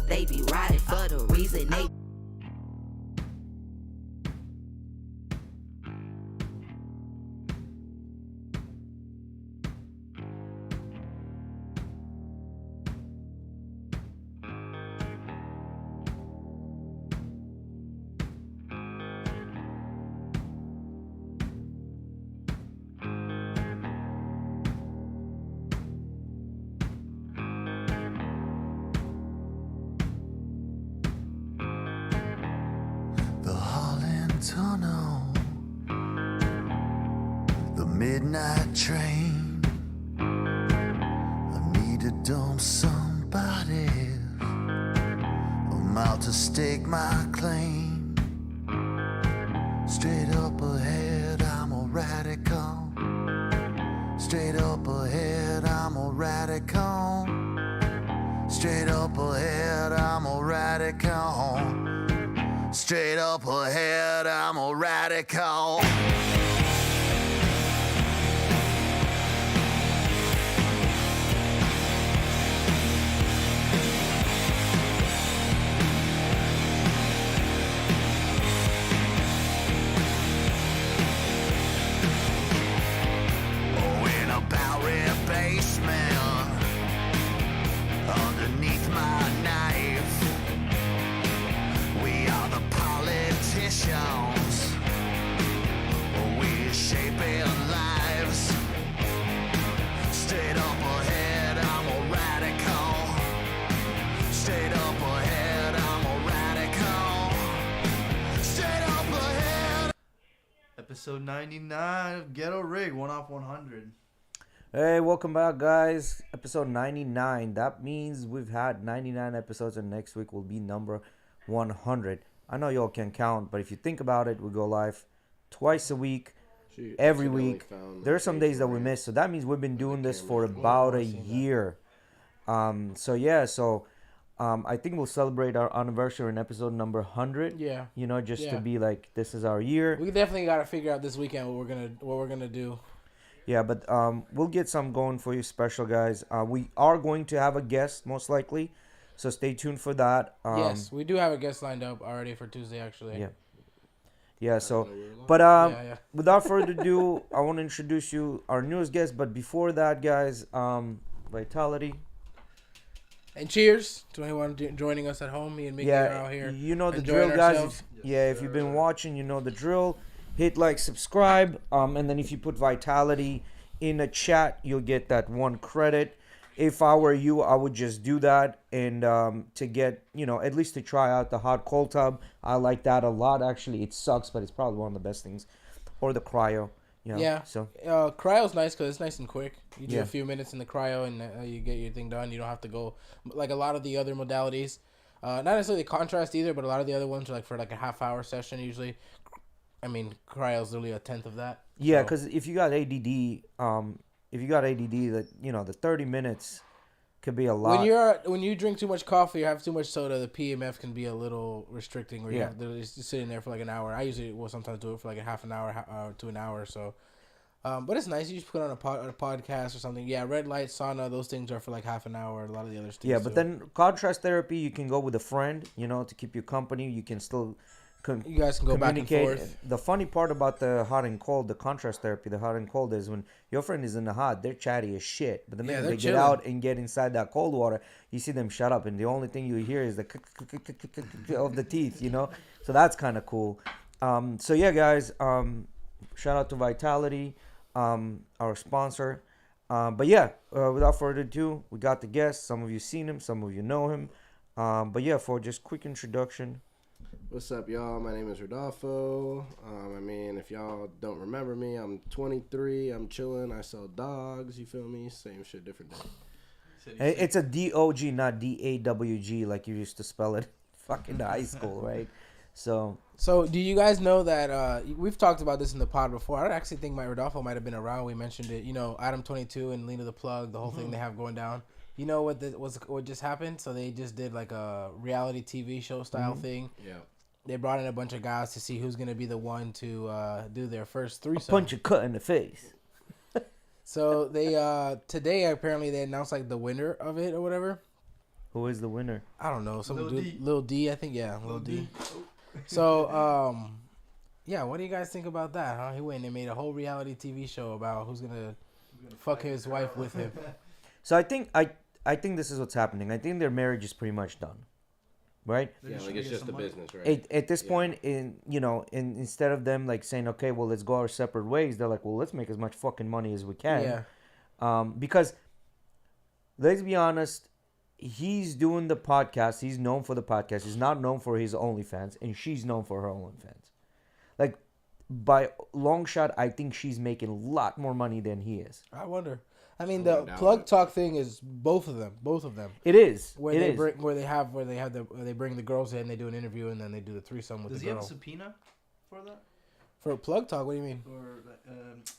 they be riding for the reason they. Tunnel, the midnight train. I need to dump somebody. I'm out to stake my claim. Straight up ahead, I'm a radical. Straight up ahead, I'm a radical. Straight up ahead, I'm a radical. Straight up ahead, I'm a radical. Oh, in a Bowery basement, underneath my knife, we are the politicians. We're shaping lives. Straight up ahead, I'm a radical. Straight up ahead, I'm a radical. Straight up ahead. Episode 99 of GhettoRig, 1 off 100. Hey, welcome back, guys. Episode 99. That means we've had 99 episodes, and next week will be number 100. I know y'all can count, but if you think about it, we go live twice a week, every week. There are some days that we miss, so that means we've been doing this for about a year. I think we'll celebrate our anniversary in episode number 100. Yeah. You know, just to be like, this is our year. We definitely got to figure out this weekend what we're gonna do. Yeah, but we'll get some going for you, special guys. We are going to have a guest, most likely. So stay tuned for that. Yes, we do have a guest lined up already for Tuesday, actually. Yeah. Yeah, so, but without further ado, I want to introduce you our newest guest. But before that, guys, Vitality. And cheers to anyone joining us at home. Me and Mickey are out here. You know the drill, guys. If you've been watching, you know the drill. Hit like, subscribe, and then if you put Vitality in a chat, you'll get that one credit. If I were you, I would just do that, and to get, at least to try out the hot cold tub. I like that a lot. Actually, it sucks, but it's probably one of the best things. Or the cryo. Yeah. So cryo's nice because it's nice and quick. You do a few minutes in the cryo, and you get your thing done. You don't have to go like a lot of the other modalities. Not necessarily contrast either, but a lot of the other ones are like for like a half-hour session usually. I mean, cryo's literally a tenth of that. Yeah, because if you got ADD, that the 30 minutes could be a lot. When you drink too much coffee or have too much soda, the PMF can be a little restricting. Where you have to just sit in there for like an hour. I usually will sometimes do it for like a half an hour to an hour or so. But it's nice. You just put on a podcast or something. Yeah, red light, sauna, those things are for like half an hour. A lot of the other things. Yeah, but then contrast therapy, you can go with a friend, to keep you company. You can still you guys can go back and forth. The funny part about the hot and cold, the contrast therapy, the hot and cold is when your friend is in the hot, they're chatty as shit. But the minute they get out and get inside that cold water, you see them shut up, and the only thing you hear is the of the teeth, So that's kind of cool. So yeah, guys, shout out to Vitality, our sponsor. But yeah, without further ado, we got the guest. Some of you seen him, some of you know him. But yeah, for just quick introduction. What's up, y'all? My name is Rodolfo. If y'all don't remember me, I'm 23. I'm chilling. I sell dogs. You feel me? Same shit, different day. It's a D-O-G, not D-A-W-G, like you used to spell it fucking high school, right? So do you guys know that we've talked about this in the pod before? I actually think my Rodolfo might have been around. We mentioned it. Adam 22 and Lena the Plug, the whole thing they have going down. You know what just happened? So they just did like a reality TV show style thing. Yeah. They brought in a bunch of guys to see who's gonna be the one to do their first threesome. Punch a cut in the face. So they today apparently they announced like the winner of it or whatever. Who is the winner? I don't know. Some Lil dude, D. Lil D, I think. Yeah, Lil D. So, yeah, what do you guys think about that? Huh? He went and made a whole reality TV show about who's gonna fuck his wife with him. So I think this is what's happening. I think their marriage is pretty much done, right? Yeah, like it's just a business, right? At this point, instead of them like saying, okay, well, let's go our separate ways, they're like, well, let's make as much fucking money as we can. Yeah. Because let's be honest, he's doing the podcast. He's known for the podcast. He's not known for his OnlyFans, and she's known for her OnlyFans. Like, by long shot, I think she's making a lot more money than he is. I wonder. I mean, the plug talk thing is both of them. It is. Where they bring the girls in, they do an interview, and then they do the threesome with the girl. Does he have a subpoena for that? For a plug talk? What do you mean? Or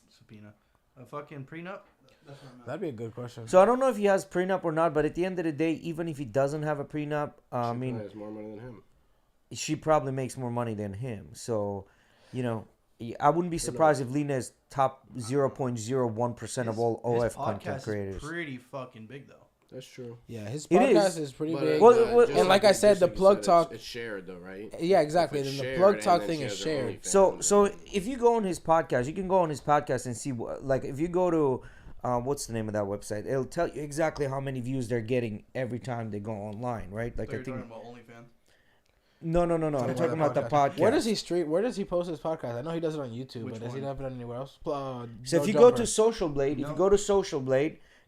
subpoena? A fucking prenup? That's what I meant. That'd be a good question. So I don't know if he has prenup or not, but at the end of the day, even if he doesn't have a prenup, I mean, she has more money than him. She probably makes more money than him. So, I wouldn't be surprised if Lena is top 0.01% of all OF content creators. Is pretty fucking big though. That's true. Yeah, his podcast is pretty big. And like I said, the plug talk. It's shared though, right? Yeah, exactly. Then the plug talk thing is shared. So if you go on his podcast, you can go on his podcast and see, like, if you go to, what's the name of that website? It'll tell you exactly how many views they're getting every time they go online, right? Like, I think you're talking about OnlyFans. No. I'm talking about the podcast. Where does he stream? Where does he post his podcast? I know he does it on YouTube, but does he have it on anywhere else? So if you go to Social Blade,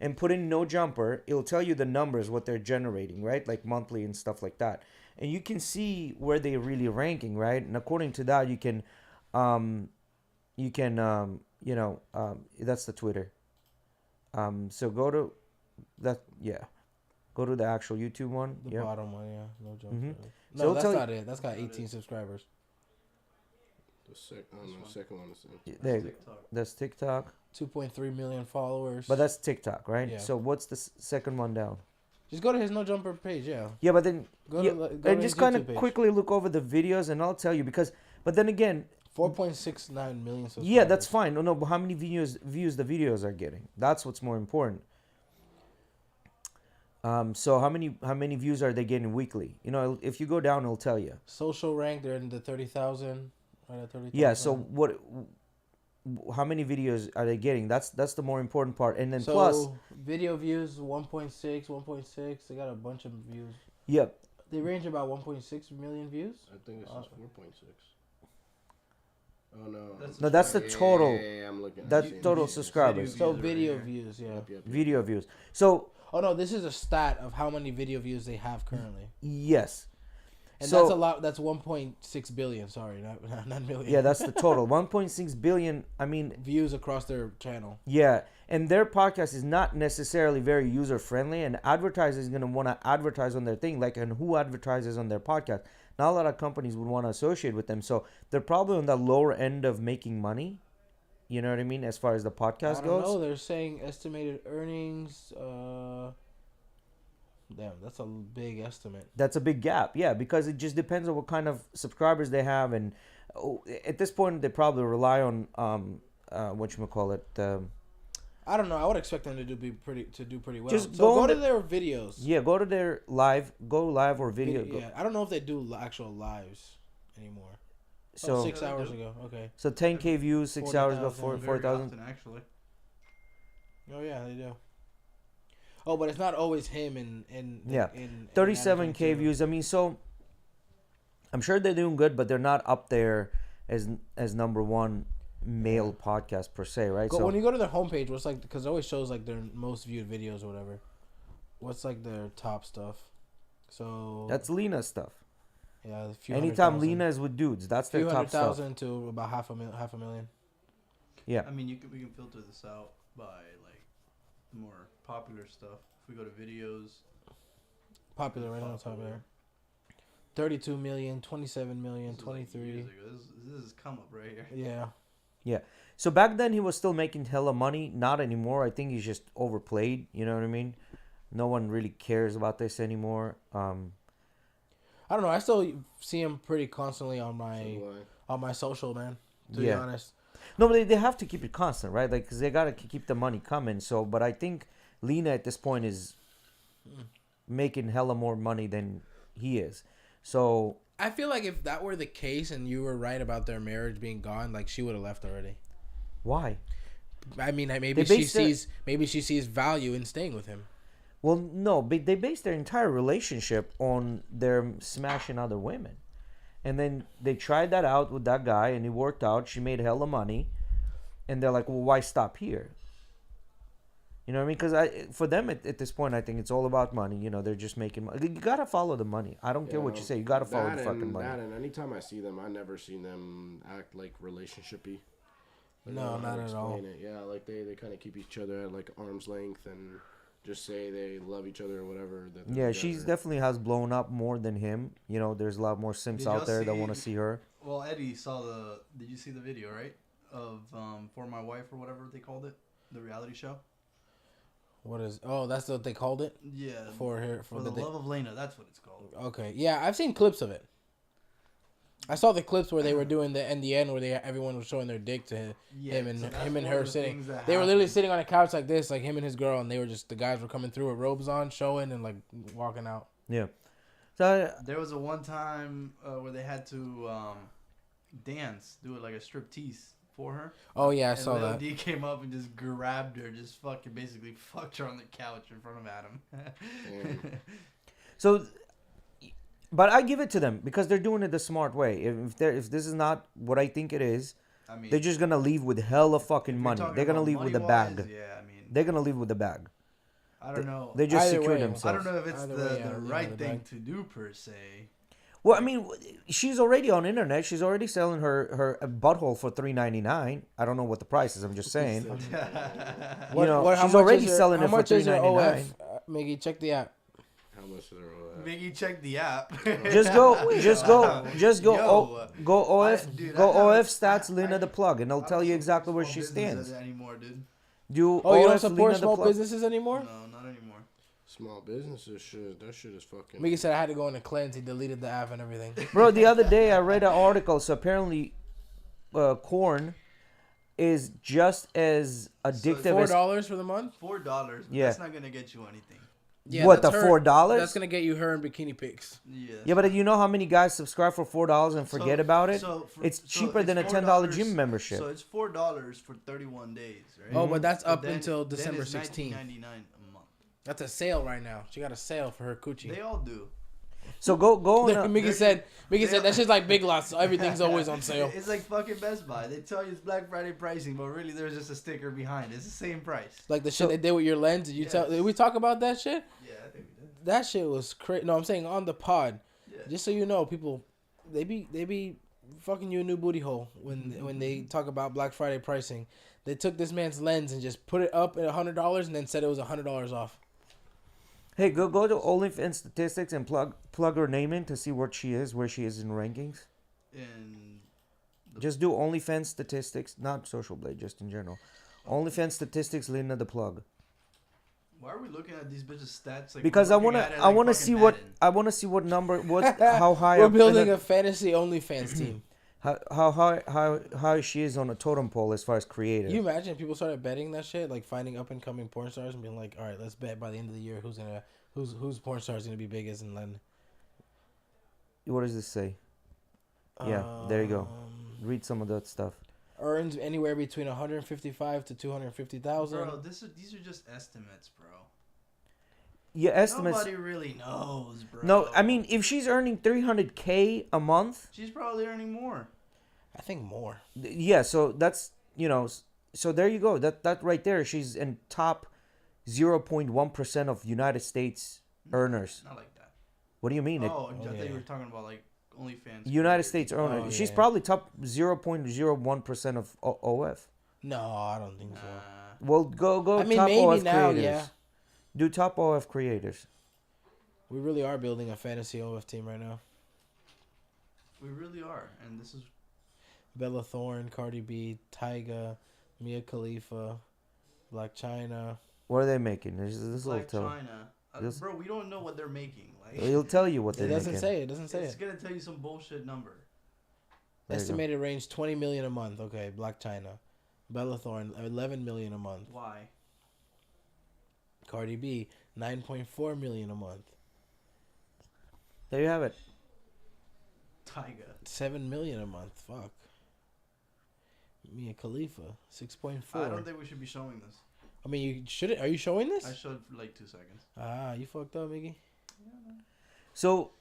and put in No Jumper, it'll tell you the numbers, what they're generating, right? Like monthly and stuff like that. And you can see where they're really ranking, right? And according to that, you can, that's the Twitter. So go to that, go to the actual YouTube one. The bottom one, yeah. No Jumper. Mm-hmm. No, So that's not it. That's got 18 subscribers. The second one is that's TikTok. 2.3 million followers. But that's TikTok, right? Yeah. So what's the second one down? Just go to his No Jumper page, yeah. Yeah, but then Go and just kind of quickly look over the videos, and I'll tell you but then again, 4.69 million subscribers. Yeah, that's fine. No, but how many views the videos are getting? That's what's more important. So how many views are they getting weekly? If you go down, it'll tell you. Social rank, they're in the 30,000. Right at 30,000. Yeah. So how many videos are they getting? That's the more important part. And then plus video views 1.6. They got a bunch of views. Yep. They range about 1.6 million views. I think it's 4.6. Oh no. That's the total. Yeah, I'm looking. That's total subscribers. So video views, yeah. Yep. Video views. So. Oh no, this is a stat of how many video views they have currently. Yes. And that's a lot. That's 1.6 billion. Sorry, not million. Yeah, that's the total. 1.6 billion. I mean, views across their channel. Yeah, and their podcast is not necessarily very user friendly, and advertisers are gonna want to advertise on their thing. Like, and who advertises on their podcast? Not a lot of companies would want to associate with them, so they're probably on the lower end of making money. You know what I mean? As far as the podcast goes. No, they're saying estimated earnings. Damn, that's a big estimate. That's a big gap, yeah, because it just depends on what kind of subscribers they have, and at this point they probably rely on whatchamacallit. I don't know. I would expect them to do pretty well. Just go to their videos. Yeah, go to their live. Go live or video. Yeah, I don't know if they do actual lives anymore. So 6 hours ago. Okay. So 10K views 6 hours ago, 4,000. Actually. Oh yeah, they do. Oh, but it's not always him and 37K views. I mean, so I'm sure they're doing good, but they're not up there as number one male podcast per se, right? So when you go to their homepage, what's like, because it always shows like their most viewed videos or whatever. What's like their top stuff? So that's Lena stuff. Yeah, a few anytime Lena is with dudes, that's their top stuff. 100,000 to about half a million. Yeah. I mean, we can filter this out by like the more popular stuff. If we go to videos, popular right on top there. 32 million, 27 million, 23. Like this is come up right here. Yeah. Yeah. So back then he was still making hella money. Not anymore. I think he's just overplayed. You know what I mean? No one really cares about this anymore. I don't know. I still see him pretty constantly on my social, man. To be honest. No, but they have to keep it constant, right? Like, because they gotta keep the money coming. So, but I think Lena at this point is making hella more money than he is. So I feel like if that were the case and you were right about their marriage being gone, like she would have left already. why? I mean, maybe she sees value in staying with him. Well, no, but they base their entire relationship on their smashing other women. And then they tried that out with that guy, and it worked out. She made hella money. And they're like, well, why stop here? You know what I mean? Because for them, at this point, I think it's all about money. You know, they're just making money. You got to follow the money. I don't care what you say. You got to follow the fucking money. And anytime I see them, I never seen them act like relationship-y. No, not at all. Yeah, like they kind of keep each other at like arm's length and just say they love each other or whatever. Yeah, she's definitely has blown up more than him. You know, there's a lot more simps out there that want to see her. Well, Eddie saw did you see the video, right? Of For My Wife or whatever they called it, the reality show. What is? Oh, that's what they called it. Yeah. For the love of Lena, that's what it's called. Okay, yeah, I've seen clips of it. I saw the clips where they were doing the end where everyone was showing their dick to him and her sitting. They were literally sitting on a couch like this, like him and his girl, and the guys were coming through with robes on, showing and like walking out. Yeah. So there was a one time where they had to do it like a strip tease for her. Oh yeah, I and saw that. D came up and just grabbed her, just fucking basically fucked her on the couch in front of Adam. So. But I give it to them because they're doing it the smart way. If this is not what I think it is, I mean, they're just gonna leave with hella fucking money. They're gonna leave with the bag. Yeah, I mean, they're gonna leave with the bag. I don't know. They just secure themselves. I don't know if it's the right thing to do per se. Well, I mean, she's already on internet. She's already selling her butthole for $3.99. I don't know what the price is. I'm just saying. She's already selling it for $3.99. Miggy, check the app. How much is there? Miggy, check the app. go OF stats Lena the plug, and they'll tell you exactly where she stands. Anymore, dude. You don't support small businesses anymore? No, not anymore. Small businesses that shit is fucking. Miggy said I had to go on a cleanse. He deleted the app and everything. Bro, the other day I read an article. So apparently, corn is just as addictive. So $4 for the month. $4. Yeah, that's not gonna get you anything. Yeah, what, the $4? That's gonna get you her in bikini pics. Yeah, but you know how many guys subscribe for $4 and forget about it? It's cheaper than a $10 gym membership. So it's $4 for 31 days, right? Oh, but that's up until December 16th. $19.99 a month. That's a sale right now. She got a sale for her coochie. They all do. So go on. Miggy said that shit's like Big Lots. So everything's always on sale. It's like fucking Best Buy. They tell you it's Black Friday pricing, but really there's just a sticker behind. It's the same price. Like the shit they did with your lens. Did we talk about that shit? Yeah, I think we did. That shit was crazy. No, I'm saying on the pod. Yeah. Just so you know, people, they be fucking you a new booty hole when they talk about Black Friday pricing. They took this man's lens and just put it up at $100 and then said it was $100 off. Hey, go to OnlyFans statistics and plug her name in to see where she is in rankings. Just do OnlyFans statistics, not Social Blade, just in general. OnlyFans statistics, Lena the plug. Why are we looking at these bitches' stats? Like, because I wanna see what number, how high. We're building a fantasy OnlyFans team. How she is on a totem pole as far as creative. Can you imagine if people started betting that shit, like finding up and coming porn stars and being like, all right, let's bet by the end of the year whose porn star is gonna be biggest and then. What does this say? Yeah, there you go. Read some of that stuff. Earns anywhere between 155 to 250,000. Bro, these are just estimates, bro. Yeah, estimates. Nobody really knows, bro. No, I mean, if she's earning $300K a month, she's probably earning more. I think more. Yeah, so that's so there you go. That right there, she's in top 0.1% of United States earners. Not like that. What do you mean? I thought you were talking about like OnlyFans. United States earners. Oh, she's probably top 0.01% of OF. No, I don't think so. Well, go. I mean, top maybe OF now, creators. yeah. Do top OF creators. We really are building a fantasy OF team right now. We really are, and this is Bella Thorne, Cardi B, Tyga, Mia Khalifa, Black China. What are they making? This Black China. Bro, we don't know what they're making. Like, he'll tell you what they're making. It doesn't say. It's gonna tell you some bullshit number. Estimated range $20 million a month. Okay, Black China. Bella Thorne $11 million a month. Why? Cardi B $9.4 million a month. There you have it. Tyga. 7 million a month. Fuck. Mia Khalifa, 6.4. I don't think we should be showing this. I mean, you should. Are you showing this? I showed for like 2 seconds. You fucked up, Miggy. So,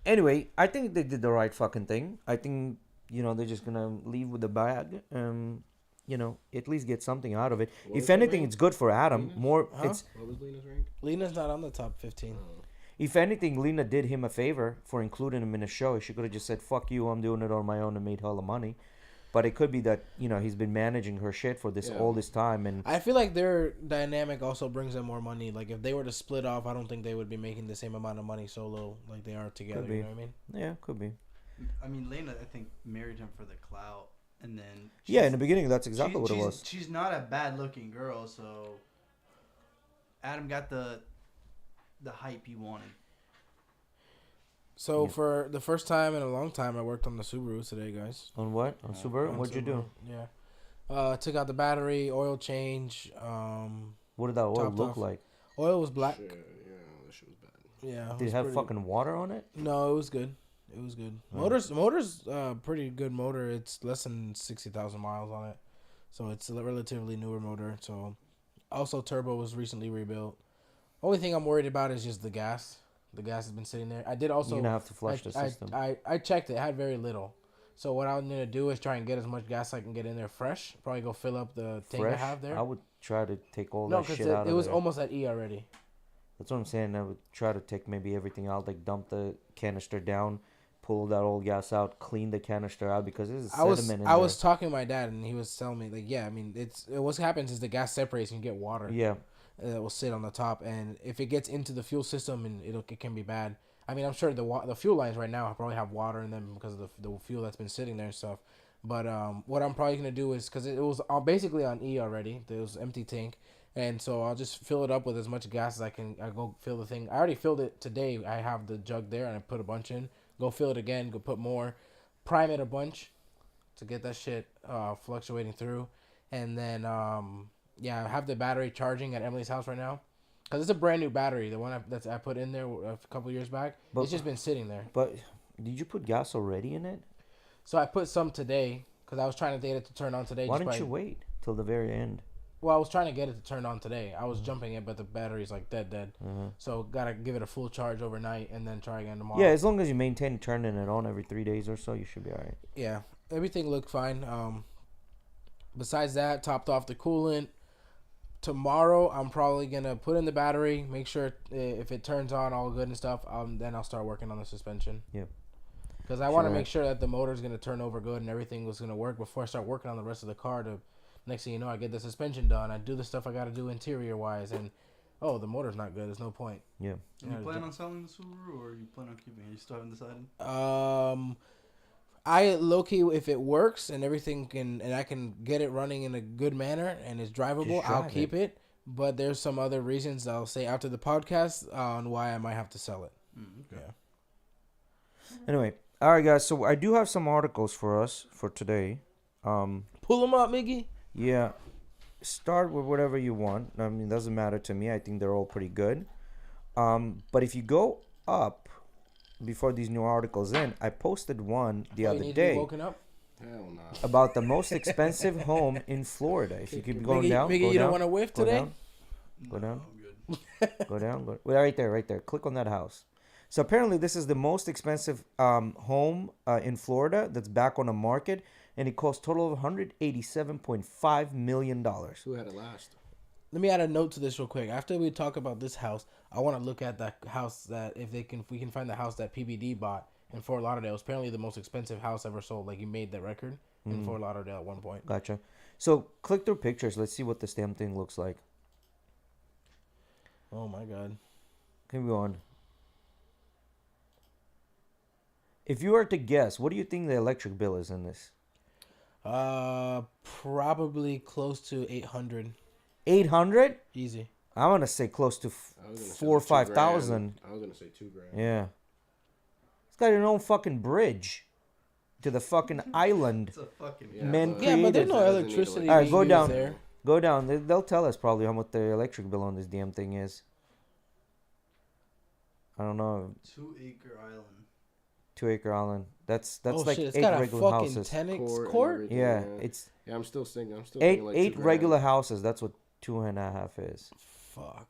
anyway, I think they did the right fucking thing. I think, they're just going to leave with the bag. At least get something out of it. If anything, it's good for Adam. Lena? More, Huh? it's. What was Lena's rank? Lena's not on the top 15. If anything, Lena did him a favor for including him in a show. She could have just said, "Fuck you, I'm doing it on my own," and made hella money. But it could be that he's been managing her shit for all this time, and I feel like their dynamic also brings them more money. Like if they were to split off, I don't think they would be making the same amount of money solo like they are together. Could be. You know what I mean? Yeah, could be. I mean, Lena, I think, married him for the clout. And then... Yeah, in the beginning, that's exactly what it was. She's not a bad-looking girl, so... Adam got the hype he wanted. So for the first time in a long time, I worked on the Subaru today, guys. On what? On Subaru? What'd you do? Yeah. Took out the battery, oil change. What did that oil topped look off. like? Oil was black. Shit, yeah, that shit was bad. Yeah. Did it have fucking water on it? No, it was good. It was good. Oh. Motor's pretty good motor. It's less than 60,000 miles on it. So it's a relatively newer motor. So also turbo was recently rebuilt. Only thing I'm worried about is just the gas. The gas has been sitting there. I did also... You're going to have to flush the system. I checked it. It had very little. So what I'm going to do is try and get as much gas I can get in there fresh. Probably go fill up the tank I have there. I would try to take all No, that shit because out of it was there. almost at E already. That's what I'm saying. I would try to take maybe everything out, like dump the canister down, pull that old gas out, clean the canister out because there's sediment in there. I was talking to my dad and he was telling me like, yeah, I mean, what happens is the gas separates and you get water. Yeah. That will sit on the top, and if it gets into the fuel system, and it can be bad. I mean, I'm sure the fuel lines right now probably have water in them because of the fuel that's been sitting there and stuff. But what I'm probably gonna do is because it was basically on E already, there was empty tank, and so I'll just fill it up with as much gas as I can. I go fill the thing. I already filled it today. I have the jug there, and I put a bunch in. Go fill it again. Go put more. Prime it a bunch to get that shit fluctuating through, and then I have the battery charging at Emily's house right now. Because it's a brand new battery. The one I put in there a couple years back. But it's just been sitting there. But did you put gas already in it? So I put some today. Because I was trying to get it to turn on today. Why didn't you wait till the very end? Well, I was trying to get it to turn on today. I was jumping it, but the battery's like dead. So got to give it a full charge overnight and then try again tomorrow. Yeah, as long as you maintain turning it on every 3 days or so, you should be all right. Yeah. Everything looked fine. Besides that, topped off the coolant. Tomorrow, I'm probably going to put in the battery, make sure if it turns on all good and stuff, then I'll start working on the suspension. Yeah. Because I want to make sure that the motor's going to turn over good and everything was going to work before I start working on the rest of the car. Next thing you know, I get the suspension done. I do the stuff I got to do interior-wise, and, the motor's not good. There's no point. Yeah. Do you plan on selling the Subaru, or you plan on keeping it? You still haven't decided? I low-key, if it works and everything and I can get it running in a good manner and it's drivable, I'll keep it. But there's some other reasons I'll say after the podcast on why I might have to sell it. Okay. Yeah. Anyway, all right, guys. So I do have some articles for us for today. Pull them up, Miggy. Yeah. Start with whatever you want. I mean, it doesn't matter to me. I think they're all pretty good. But if you go up before these new articles in, I posted one the other day Woken up? Hell no. about the most expensive home in Florida. If you keep going down, Miggy, go you down, don't want to whiff go today? down, go down, I'm good. go down. Go, well, right there. Click on that house. So apparently, this is the most expensive home in Florida that's back on the market, and it costs total of $187.5 million. Who had it last? Let me add a note to this real quick. After we talk about this house, I want to look at that house that if we can find the house that PBD bought in Fort Lauderdale. It was apparently the most expensive house ever sold. Like he made that record in Fort Lauderdale at one point. Gotcha. So click through pictures. Let's see what this damn thing looks like. Oh my god. Keep going. If you were to guess, what do you think the electric bill is in this? Probably close to 800. 800? Easy. I want to say close to I was gonna say 4,000 or $2,000. 5,000. I was gonna say $2,000. Yeah. It's got your own fucking bridge to the fucking island. It's a fucking... Yeah, Men but- Yeah, but there's created. no That doesn't need electricity. All right, being go used down. there. Go down. They'll tell us probably how much the electric bill on this damn thing is. I don't know. 2 Acre Island. 2 Acre Island. That's Oh like shit! It's 8 got a regular fucking houses. tennis and court. everything, Yeah, it's Yeah, I'm still thinking. eight Like eight $2,000. regular houses. That's what 2.5 is. Fuck.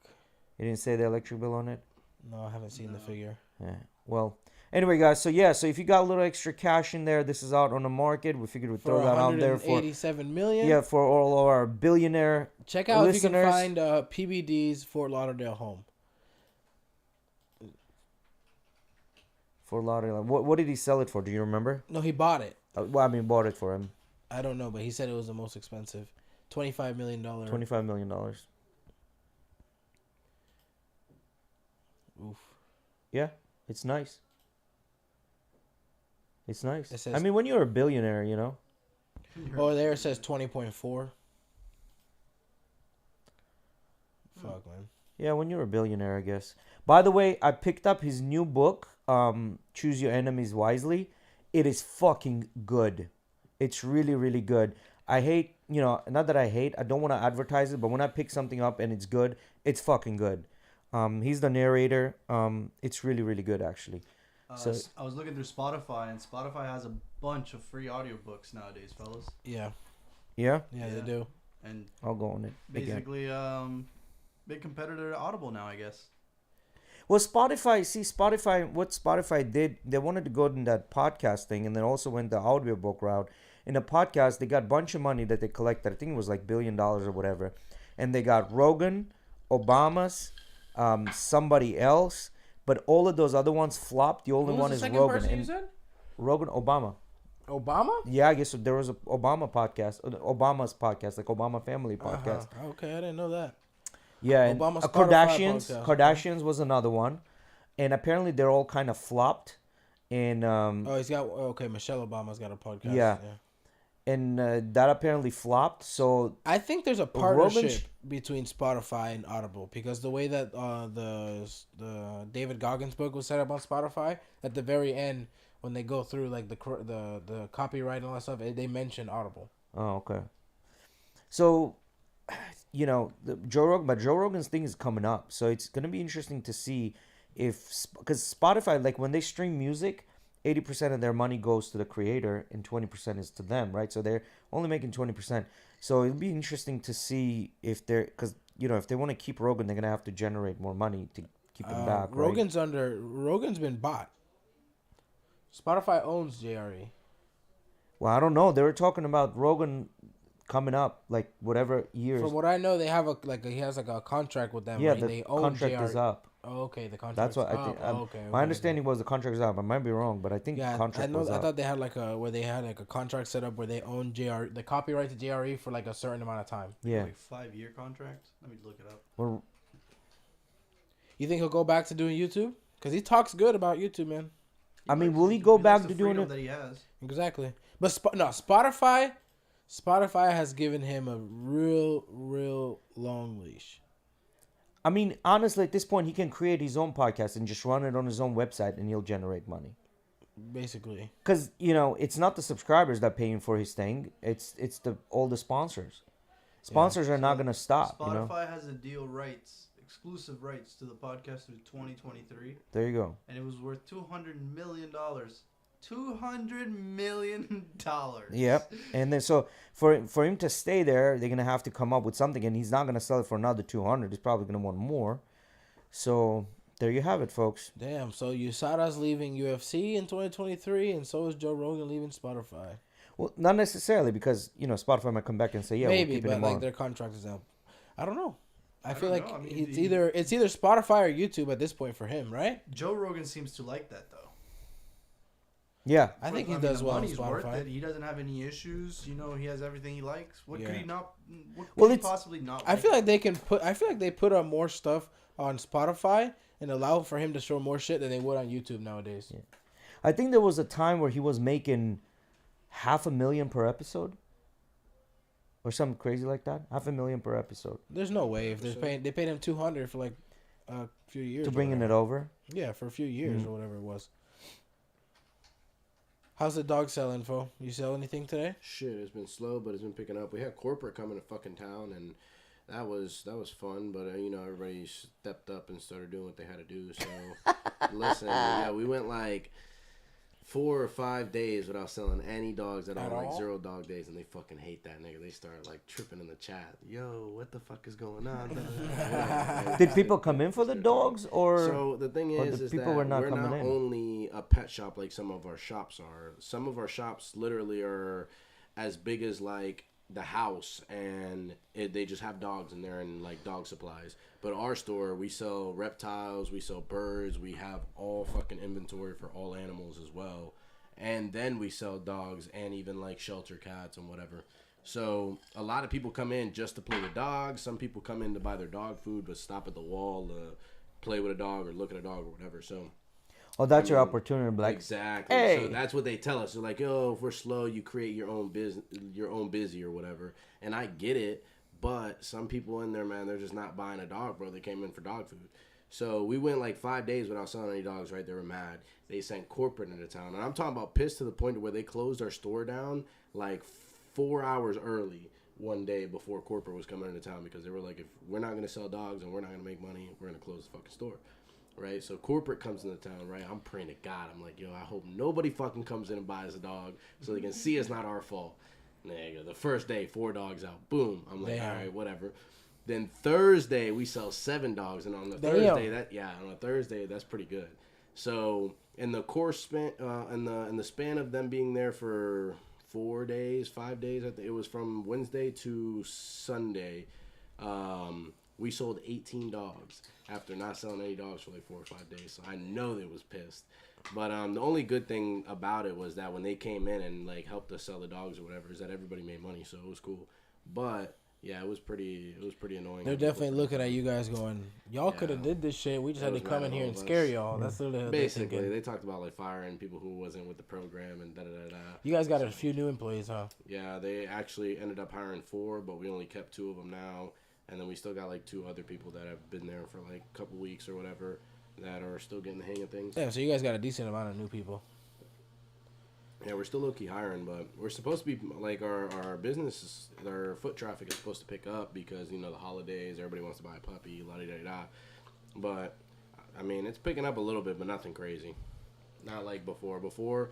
You didn't say the electric bill on it? No, I haven't seen the figure. Yeah. Well, anyway, guys. So yeah. So if you got a little extra cash in there, this is out on the market. We figured we'd For throw that out there for 187 million. yeah for all our billionaire. Check out if you listeners. can find PBD's Fort Lauderdale home. Fort Lauderdale. What did he sell it for? Do you remember? No, he bought it. Well, I mean, bought it for him. I don't know, but he said it was the most expensive. $25 million. $25 million. Oof. Yeah, it's nice. It's nice. It says- I mean, when you're a billionaire, you know. Oh, there it says 20.4. Fuck, man. Yeah, when you're a billionaire, I guess. By the way, I picked up his new book, Choose Your Enemies Wisely. It is fucking good. It's really, really good. I hate, not that I hate, I don't want to advertise it, but when I pick something up and it's good, it's fucking good. He's the narrator. It's really, really good, actually. So I was looking through Spotify, and Spotify has a bunch of free audiobooks nowadays, fellas. Yeah. yeah, Yeah, they Yeah. do. And I'll go on it. again. basically, big competitor to Audible now, I guess. Well, Spotify, what Spotify did, they wanted to go in that podcast thing and then also went the audiobook route. In a podcast, they got a bunch of money that they collected. I think it was like $1 billion or whatever. And they got Rogan, Obama's, somebody else. But all of those other ones flopped. The only one is Rogan. And Rogan, Obama. Obama? Yeah, I guess there was a Obama podcast, Obama's podcast, like Obama Family podcast. Okay, I didn't know that. Yeah, and Obama Spotify podcast, Kardashians was another one, and apparently they're all kind of flopped. And He's got Michelle Obama's got a podcast. Yeah. and that apparently flopped. So I think there's a Rogan partnership between Spotify and Audible because the way that the David Goggins book was set up on Spotify, at the very end when they go through like the copyright and all that stuff, they mention Audible. oh, okay. So Joe Rogan's thing is coming up, so it's gonna be interesting to see because Spotify, like when they stream music, 80% of their money goes to the creator and 20% is to them, right? So they're only making 20%. So it'll be interesting to see if because if they want to keep Rogan, they're gonna have to generate more money to keep him back. Rogan's been bought. Spotify owns JRE. Well, I don't know. They were talking about Rogan coming up, like whatever years. From what I know, they have he has a contract with them. Yeah, right? the They own contract JRE. is up. Oh, okay, the contract. That's what I think. My understanding was the contract is up. I might be wrong, but I think the contract was up. I thought they had a contract set up where they own JRE, the copyright to JRE for like a certain amount of time. Yeah. Like 5-year contract. Let me look it up. Well, You think he'll go back to doing YouTube? Because he talks good about YouTube, man. I mean, will he go back likes to the doing freedom it? that he has. Exactly. But Spotify has given him a real long leash. I mean, honestly, at this point, he can create his own podcast and just run it on his own website, and he'll generate money. Basically. Because it's not the subscribers that paying for his thing; it's all the sponsors. Sponsors are not gonna stop. Spotify has a deal exclusive rights to the podcast through 2023. There you go. And it was worth $200 million. $200 million. Yep. And then so for him to stay there, they're gonna have to come up with something, and he's not gonna sell it for another 200. He's probably gonna want more. So there you have it, folks. Damn. So USADA's leaving UFC in 2023, and so is Joe Rogan leaving Spotify. Well, not necessarily, because Spotify might come back and say, yeah, maybe, we're keeping but him like on. their contract is out. I don't know. I feel don't like know. I mean, it's either Spotify or YouTube at this point for him, right? Joe Rogan seems to like that, though. Yeah. I think he does the well on money's worth Spotify. it. He doesn't have any issues. He has everything he likes. What could Yeah. he not? What Well, could he it's- possibly not? I like? feel like they put up more stuff on Spotify and allow for him to show more shit than they would on YouTube nowadays. Yeah. I think there was a time where he was making $500,000 per episode, or something crazy like that. $500,000 per episode There's no way if they paid him $200 for like a few years to or bringing it whatever. over. Yeah, for a few years or whatever it was. How's the dog sell info? You sell anything today? Shit, it's been slow, but it's been picking up. We had corporate coming to fucking town, and that was fun, but everybody stepped up and started doing what they had to do. So listen, yeah, we went like 4 or 5 days without selling any dogs at all, like 0 dog days, and they fucking hate that nigga. They start like tripping in the chat. Yo, what the fuck is going on? Did people come in for the dogs, or so the thing is people that were not we're coming not in? only a pet shop like some of our shops are. Some of our shops literally are as big as like the house, and they just have dogs in there and like dog supplies. But our store, we sell reptiles, we sell birds, we have all fucking inventory for all animals as well, and then we sell dogs and even like shelter cats and whatever. So a lot of people come in just to play with dogs. Some people come in to buy their dog food but stop at the wall to play with a dog or look at a dog or whatever. So that's your opportunity, like exactly. Hey. So that's what they tell us. They're like, if we're slow, you create your own business, your own busy or whatever. And I get it, but some people in there, man, they're just not buying a dog, bro. They came in for dog food. So we went like 5 days without selling any dogs, right? They were mad. They sent corporate into town. And I'm talking about pissed to the point where they closed our store down like 4 hours early one day before corporate was coming into town, because they were like, if we're not going to sell dogs and we're not going to make money, we're going to close the fucking store. Right, so corporate comes into town, right? I'm praying to God. I'm like, I hope nobody fucking comes in and buys a dog so they can see it's not our fault. There you go. The first day, 4 dogs out. Boom. I'm like, all right, whatever. Then Thursday, we sell 7 dogs, and on the Thursday, that's pretty good. So in the course span, in the span of them being there for 4 days, 5 days, I think it was from Wednesday to Sunday. We sold 18 dogs after not selling any dogs for like 4 or 5 days. So I know they was pissed. But the only good thing about it was that when they came in and like helped us sell the dogs or whatever, is that everybody made money, so it was cool. But yeah, it was pretty annoying. They're definitely looking at you guys going, y'all could have did this shit. We just had to come in here and scare y'all. That's literally basically they talked about like firing people who wasn't with the program and da da da da. You guys got a few new employees, huh? Yeah, they actually ended up hiring 4, but we only kept 2 of them now. And then we still got like 2 other people that have been there for like a couple weeks or whatever that are still getting the hang of things. Yeah, so you guys got a decent amount of new people. Yeah, we're still low-key hiring, but we're supposed to be, like, our business, our foot traffic is supposed to pick up because, the holidays, everybody wants to buy a puppy, la-di-da-da. But, I mean, it's picking up a little bit, but nothing crazy. Not like before. Before,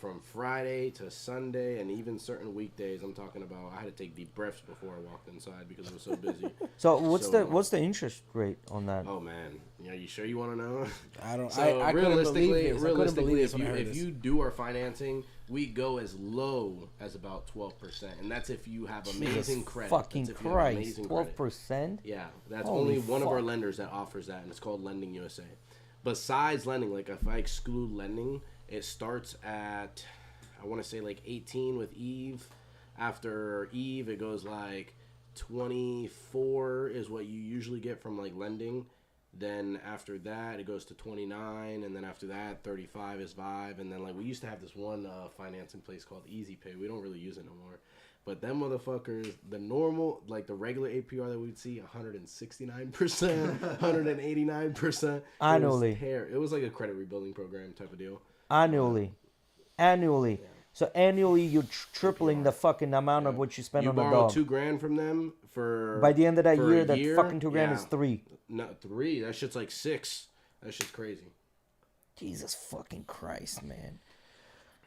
from Friday to Sunday and even certain weekdays, I'm talking about, I had to take deep breaths before I walked inside because it was so busy. So what's the interest rate on that? Oh man, you sure you want to know? I don't. So I realistically, if if you do our financing, we go as low as about 12%, and that's if you have amazing credit. Fucking Christ, 12%. Yeah, that's Holy only one of fuck. our lenders that offers that, and it's called Lending USA. Besides lending, like if I exclude lending, it starts at, I want to say like 18 with Eve. After Eve, it goes like 24 is what you usually get from like lending. Then after that, it goes to 29, and then after that, 35 is Vibe. And then like we used to have this one financing place called Easy Pay. We don't really use it no more. But them motherfuckers, the normal, like the regular APR that we'd see, 169%, 189%. Annually. It was like a credit rebuilding program type of deal. Annually. Yeah. So annually, you're tripling the fucking amount of what you spend on the borrow dog. $2,000 from them for. By the end of that for year, a that year, fucking $2,000 is 3. No, 3. That shit's like 6. That shit's crazy. Jesus fucking Christ, man.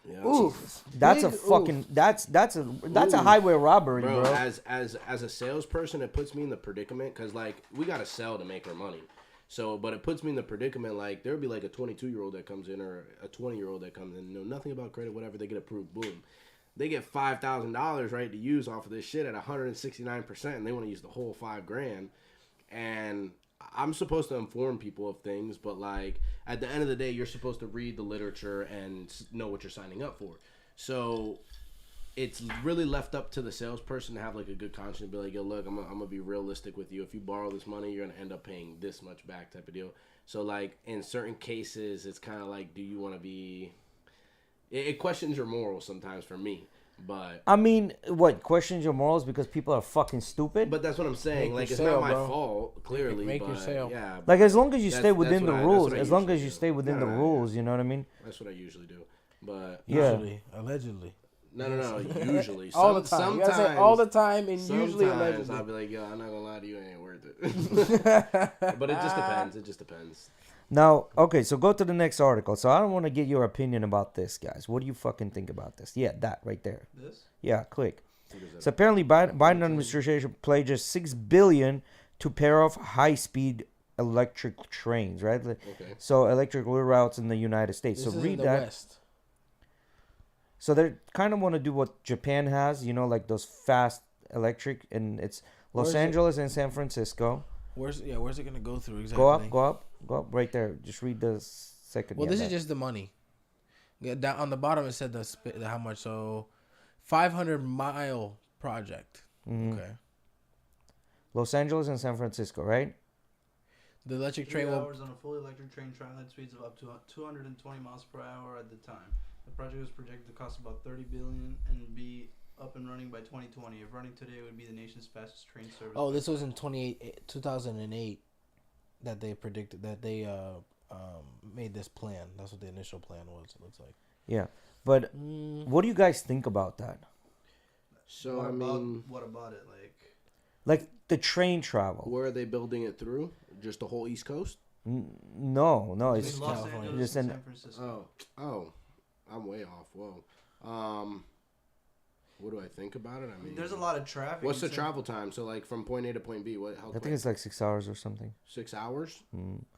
Yeah. Oof. That's a fucking that's a highway robbery, bro. As a salesperson, it puts me in the predicament because like we gotta sell to make our money. So, but it puts me in the predicament like there'll be like a 22-year-old that comes in or a 20-year-old that comes in, know nothing about credit, whatever. They get approved, boom. They get $5,000 right to use off of this shit at 169%, and they want to use the whole $5,000. And I'm supposed to inform people of things, but like at the end of the day, you're supposed to read the literature and know what you're signing up for. So it's really left up to the salesperson to have like a good conscience and be like, yo, look, I'm gonna be realistic with you. If you borrow this money, you're gonna end up paying this much back, type of deal. So like in certain cases, it's kind of like, do you want to be? It questions your morals sometimes for me. But I mean, what questions your morals because people are fucking stupid? But that's what I'm saying. Make Like your it's sale, not my bro. fault, clearly. Make but your sale. Yeah. Like as long as you That's- stay within that's the what I- rules, that's what I as long as usually you do. stay within the Nah, rules, you know what I mean? That's what I usually do. But Yeah. Allegedly. No. Usually, all the time. You gotta say all the time, and usually allegedly. I'll be like, yo, I'm not gonna lie to you, it ain't worth it. But it just depends. It just depends. Now, okay, so go to the next article. So I don't want to get your opinion about this, guys. What do you fucking think about this? Yeah, that right there. This? Yeah, click. So apparently, Biden administration pledges $6 billion to pair off high-speed electric trains, right? Okay. So electric routes in the United States. This so is read in the that. West. So they kind of want to do what Japan has, you know, like those fast electric, and it's Los Angeles and San Francisco. Where's it gonna go through exactly? Go up, right there. Just read the second. Well, this is just the money. Yeah, down on the bottom it said how much. So, 500-mile project. Mm-hmm. Okay. Los Angeles and San Francisco, right? The electric 3 train will. hours on a fully electric train traveling at speeds of up to 220 miles per hour at the time. The project is projected to cost about $30 billion and be up and running by 2020. If running today, it would be the nation's fastest train service. Oh, this was in 2008 that they predicted that they made this plan. That's what the initial plan was. It looks like. Yeah, but what do you guys think about that? So what about it? Like the train travel. Where are they building it through? Just the whole East Coast? No, it's Los California. Angeles and San Francisco. Oh, I'm way off. Whoa. What do I think about it? I mean, there's a lot of traffic. What's the travel time? So, like, from point A to point B, I think it's like 6 hours or something. 6 hours?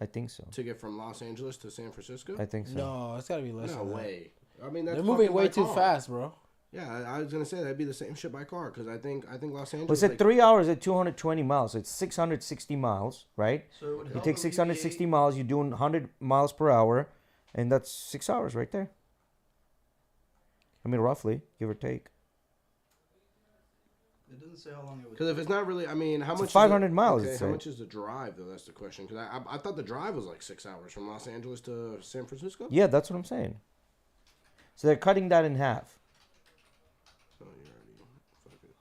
I think so. To get from Los Angeles to San Francisco? I think so. No, it's gotta be less. No way. I mean, they're moving way too fast, bro. Yeah, I was gonna say that'd be the same shit by car because I think Los Angeles. Well, it said 3 hours at 220 miles. So it's 660 miles, right? So you take 660 miles, you're doing 100 miles per hour, and that's 6 hours right there. I mean, roughly, give or take. It doesn't say how long it would. Because if it's not really, I mean, how much? 500 miles. Okay, how much is the drive though? That's the question. Because I thought the drive was like 6 hours from Los Angeles to San Francisco. Yeah, that's what I'm saying. So they're cutting that in half. Oh, you already fuck it.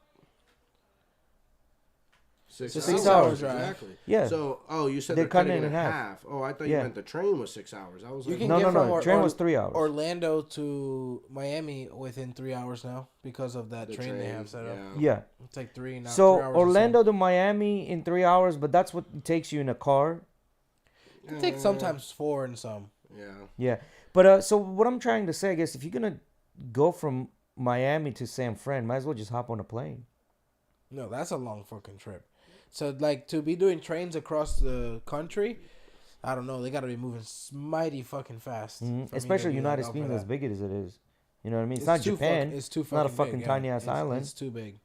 6 hours drive. Exactly. Yeah. So, you said They're they're cutting cutting it in half. Oh, I thought you meant the train was 6 hours. I was like, No. Train was 3 hours. Orlando to Miami within 3 hours now because of that train they have set up. Yeah. It's like 3 now. So 3 hours Orlando to Miami in 3 hours, but that's what it takes you in a car. It takes sometimes 4 and some. Yeah. Yeah. But so what I'm trying to say, I guess, if you're gonna go from Miami to San Fran, might as well just hop on a plane. No, that's a long fucking trip. So, like, to be doing trains across the country, I don't know. They got to be moving mighty fucking fast. Especially United States, as big as it is. You know what I mean? It's not Japan. It's too fucking not a fucking big, tiny ass island. It's too big.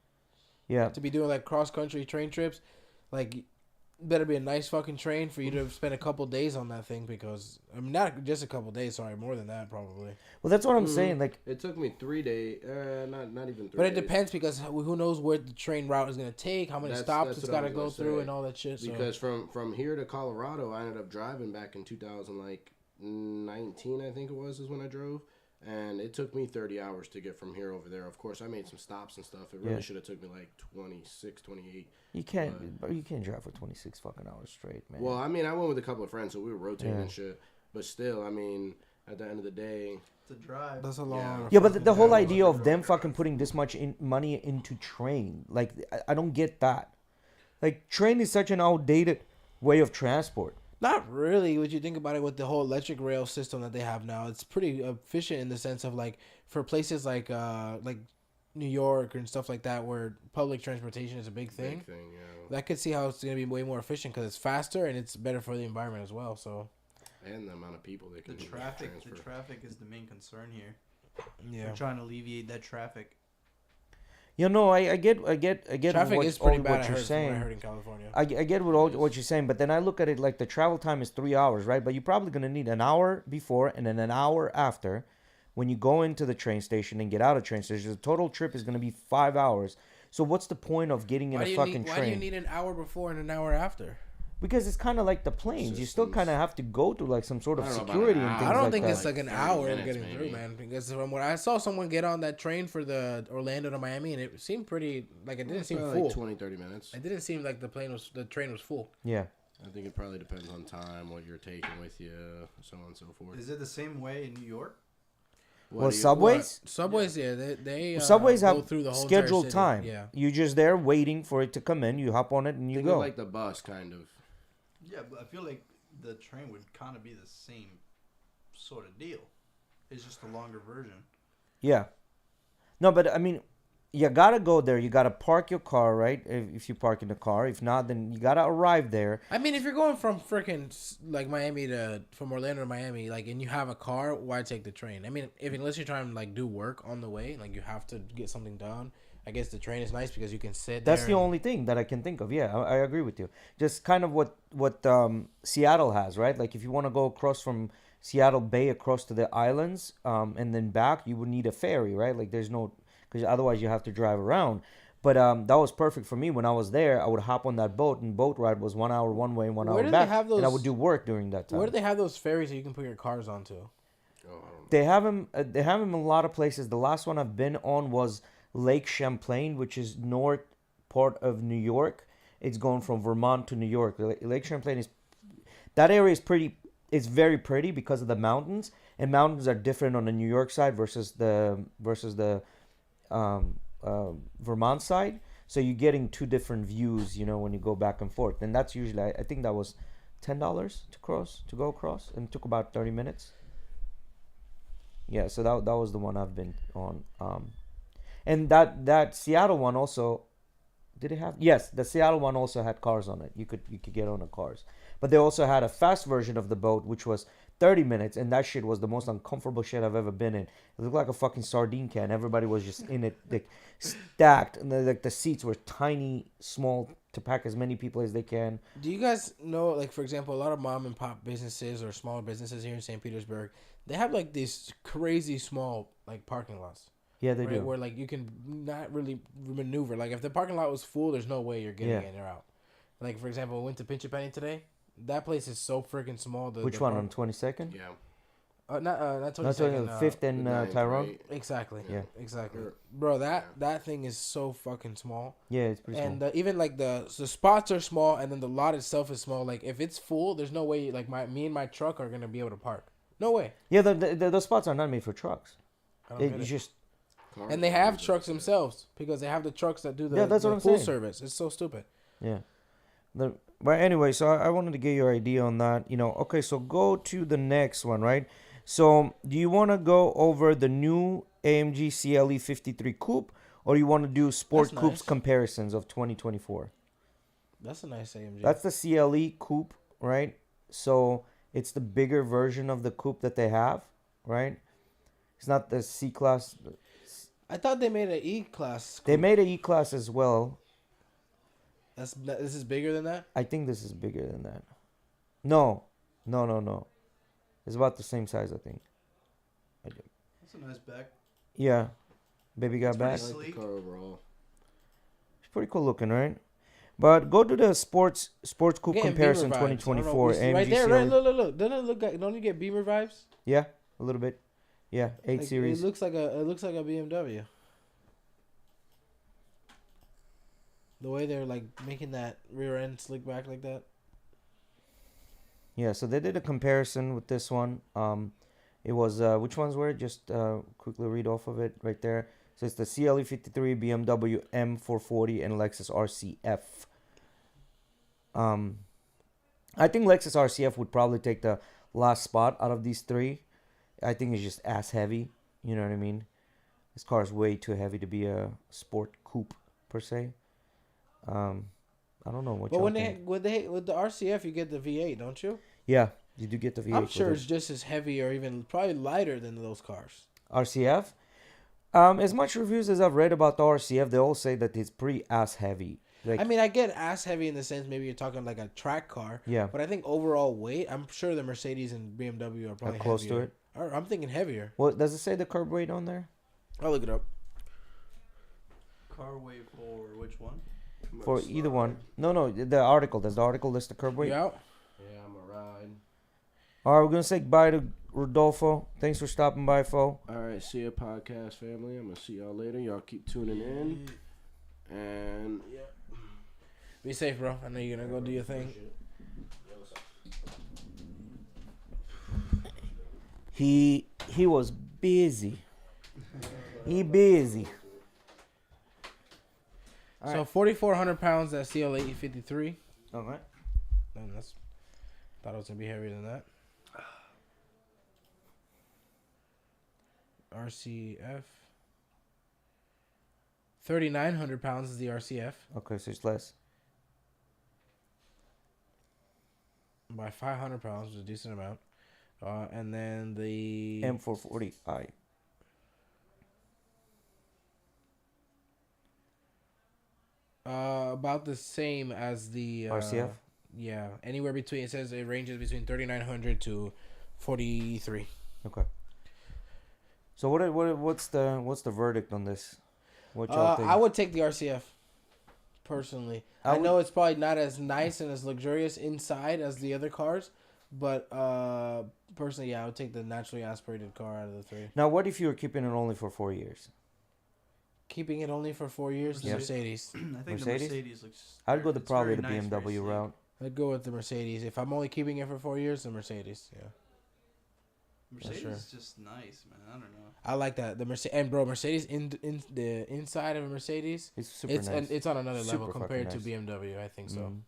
Yeah. To be doing, like, cross-country train trips, like, better be a nice fucking train for you to spend a couple days on that thing because, I mean, not just a couple days, sorry, more than that probably. Well, that's what I'm saying. Like, it took me 3 days, not even 3 But it days. depends because who knows where the train route is going to take, how many stops it's got to go through and all that shit. Because from here to Colorado, I ended up driving back in 2019, I think it was when I drove. And it took me 30 hours to get from here over there. Of course, I made some stops and stuff. It really should have took me like 26, 28. You can't drive for 26 fucking hours straight, man. Well, I mean, I went with a couple of friends, so we were rotating and shit. But still, I mean, at the end of the day, to drive. That's a long. Yeah, but the whole idea of them fucking putting this much money into train, like, I don't get that. Like, train is such an outdated way of transport. Not really. Would you think about it with the whole electric rail system that they have now? It's pretty efficient in the sense of like for places like New York and stuff like that where public transportation is a big thing. I could see how it's gonna be way more efficient because it's faster and it's better for the environment as well. So. And the amount of people they can transfer. The traffic is the main concern here. Yeah. We're trying to alleviate that traffic. You know, I get traffic what, is pretty bad. What you're saying. I heard in California. I get what you're saying, but then I look at it like the travel time is 3 hours, right? But you're probably gonna need an hour before and then an hour after when you go into the train station and get out of the train station. The total trip is gonna be 5 hours. So what's the point of getting in a fucking train? Why do you need an hour before and an hour after? Because it's kind of like the planes. You still kind of have to go through like some sort of security and things like that. I don't think it's like an hour getting through, man. Because from what I saw someone get on that train for the Orlando to Miami, and it seemed pretty like it didn't seem full. Like 20, 30 minutes. It didn't seem like the train was full. Yeah. I think it probably depends on time, what you're taking with you, so on and so forth. Is it the same way in New York? Well, Subways? Subways, yeah. They Subways go have through the whole scheduled entire city. time. Yeah. You're just there waiting for it to come in. You hop on it and you Think go. of like the bus, kind of. Yeah, but I feel like the train would kind of be the same sort of deal. It's just a longer version. Yeah. No, but I mean, you gotta go there. You gotta park your car, right? If you park in the car. If not, then you gotta arrive there. I mean, if you're going from freaking like from Orlando to Miami, like, and you have a car, why take the train? I mean, unless you're trying to like do work on the way, like you have to get something done. I guess the train is nice because you can sit. That's the only thing that I can think of. Yeah, I agree with you. Just kind of what Seattle has, right? Like if you want to go across from Seattle Bay across to the islands, and then back, you would need a ferry, right? Like there's no, because otherwise you have to drive around. But that was perfect for me. When I was there, I would hop on that boat, and boat ride was 1 hour one way, 1 hour back, and I would do work during that time. Where do they have those ferries that you can put your cars onto? Oh, I don't know. They have them. They have them in a lot of places. The last one I've been on was Lake Champlain, which is north part of New York. It's going from Vermont to New York. Lake Champlain that area is pretty. It's very pretty because of the mountains, and mountains are different on the New York side versus the Vermont side. So you're getting two different views, when you go back and forth. And that's usually, I think that was $10 to go across, and it took about 30 minutes. Yeah, so that was the one I've been on. And that Seattle one also, did it have? Yes, the Seattle one also had cars on it. You could get on the cars. But they also had a fast version of the boat, which was 30 minutes, and that shit was the most uncomfortable shit I've ever been in. It looked like a fucking sardine can. Everybody was just in it, like, stacked, and the seats were tiny, small, to pack as many people as they can. Do you guys know, like, for example, a lot of mom and pop businesses or smaller businesses here in St. Petersburg, they have, like, these crazy small, like, parking lots. Yeah, they right? do. Where, like, you can not really maneuver. Like, if the parking lot was full, there's no way you're getting in or out. Like, for example, I went to Pinch A Penny today. That place is so freaking small. Which one, on 22nd? Yeah. Not 22nd. That's 5th and Tyrone? Right? Exactly. Yeah. Exactly. Bro, that thing is so fucking small. Yeah, it's pretty small. And even, like, the spots are small, and then the lot itself is small. Like, if it's full, there's no way, like, me and my truck are going to be able to park. No way. Yeah, the spots are not made for trucks. It's just... And they have trucks themselves, because they have the trucks that do the that's what I'm pool saying. service. It's so stupid. Yeah. But anyway, so I wanted to get your idea on that. Okay, so go to the next one, right? So do you want to go over the new AMG CLE 53 Coupe, or you want to do Sport That's Coupes nice. comparisons of 2024? That's a nice AMG. That's the CLE Coupe, right? So it's the bigger version of the Coupe that they have, right? It's not the C-Class. I thought they made an E-Class. They made an E-Class as well. This is bigger than that? I think this is bigger than that. No. It's about the same size, I think. That's a nice back. Yeah. Baby got back. pretty I like the car overall. It's pretty cool looking, right? But go to the sports coupe Getting comparison Beamer vibes. 2024. I don't know. Right there, right? Look. Doesn't it look like? Don't you get Beamer vibes? Yeah, a little bit. Yeah, 8 Like, Series. It looks like a BMW. The way they're like making that rear end slick back like that. Yeah, so they did a comparison with this one. It was which ones were it? Just quickly read off of it right there. So it's the CLE 53, BMW M440, and Lexus RCF. I think Lexus RCF would probably take the last spot out of these three. I think it's just ass heavy. You know what I mean? This car is way too heavy to be a sport coupe per se. I don't know what. But y'all with think. the RCF, you get the V8, don't you? Yeah, you do get the V8. I'm sure with it's just as heavy or even probably lighter than those cars. RCF. As much reviews as I've read about the RCF, they all say that it's pretty ass heavy. Like, I mean, I get ass heavy in the sense maybe you're talking like a track car. Yeah. But I think overall weight, I'm sure the Mercedes and BMW are probably close heavier. to it. Or I'm thinking heavier. Well, does it say the curb weight on there? I'll look it up. Car weight for which one? For either one. No, the article. Does the article list the curb weight? You out? Yeah, I'm a ride. All right, we're going to say goodbye to Rodolfo. Thanks for stopping by, Fo. All right, see ya, podcast family. I'm going to see y'all later. Y'all keep tuning in. And, yeah. Be safe, bro. I know you're going to go do your thing. He was busy. He busy. So 4,400 pounds. That CL 853. Okay. And that's thought it was gonna be heavier than that. RCF. 3,900 pounds is the RCF. Okay, so it's less. By 500 pounds, which is a decent amount. And then the M440i. About the same as the RCF? Yeah, anywhere between. It says it ranges between 3,900 to 43. Okay. So what's the verdict on this? What y'all think? I would take the RCF. Personally, I know it's probably not as nice and as luxurious inside as the other cars, but personally, yeah, I would take the naturally aspirated car out of the three. Now, what if you were keeping it only for 4 years? Keeping it only for 4 years, Yep. Mercedes. I think Mercedes? the Mercedes looks. I'd go it's probably very the nice, very BMW sleek. route. I'd go with the Mercedes. If I'm only keeping it for 4 years, the Mercedes. Yeah, Mercedes sure. is just nice, man. I don't know. I like that. The Mercedes and bro, Mercedes in the inside of a Mercedes, It's super it's nice. it's on another level Super compared to fucking BMW. I think so. Mhm.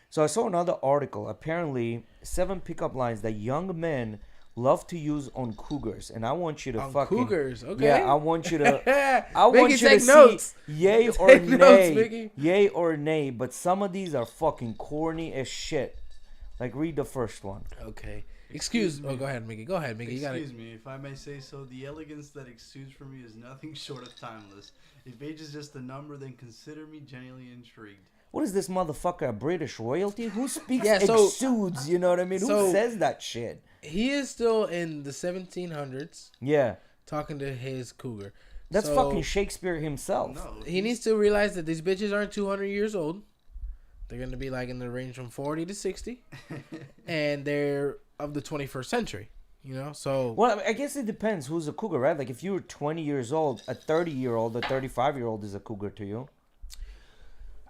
So I saw another article. Apparently, 7 pickup lines that young men love to use on Cougars, and I want you to On fucking Cougars, okay. Yeah, I want you to. I Mickey, want you to take see notes. yay or Take notes, nay, Mickey. yay or nay. But some of these are fucking corny as shit. Like read the first one. Okay. Excuse me. Oh, go ahead, Mickey. Go ahead, Mickey. You got it. Excuse me, if I may say so, the elegance that exudes from me is nothing short of timeless. If age is just a number, then consider me genuinely intrigued. What is this motherfucker? A British royalty? Who speaks Yeah, so- exudes? You know what I mean? so- Who says that shit? He is still in the 1700s Yeah, talking to his cougar. that's So, fucking Shakespeare himself. No, He needs to realize that these bitches aren't 200 years old. They're going to be like in the range from 40 to 60. And they're of the 21st century, you know? So, Well, I guess it depends who's a cougar, right? Like if you were 20 years old, a 30-year-old, a 35-year-old is a cougar to you.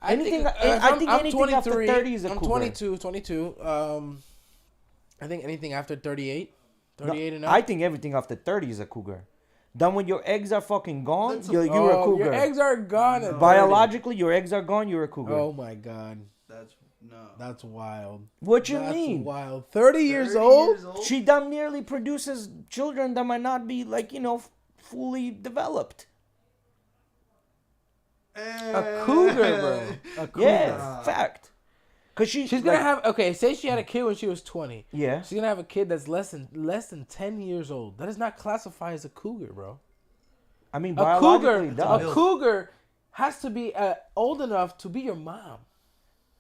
I think, I think anything after 30 is a I'm cougar. 22. I think anything after 38 and up. I think everything after 30 is a cougar. Then when your eggs are fucking gone, That's you're a cougar. Your eggs are gone. At Biologically, your eggs are gone, you're a 30. cougar. Oh my God. That's wild. What you That's mean? wild. 30 years 30 old? years old? She damn nearly produces children that might not be fully developed. A cougar, bro. A cougar. Yeah, fact. Cause She's gonna have say she had a kid when she was 20. Yeah. She's gonna have a kid that's less than 10 years old. That does not classify as a cougar, bro. I mean, A biologically, cougar, it does. a cougar has to be old enough to be your mom.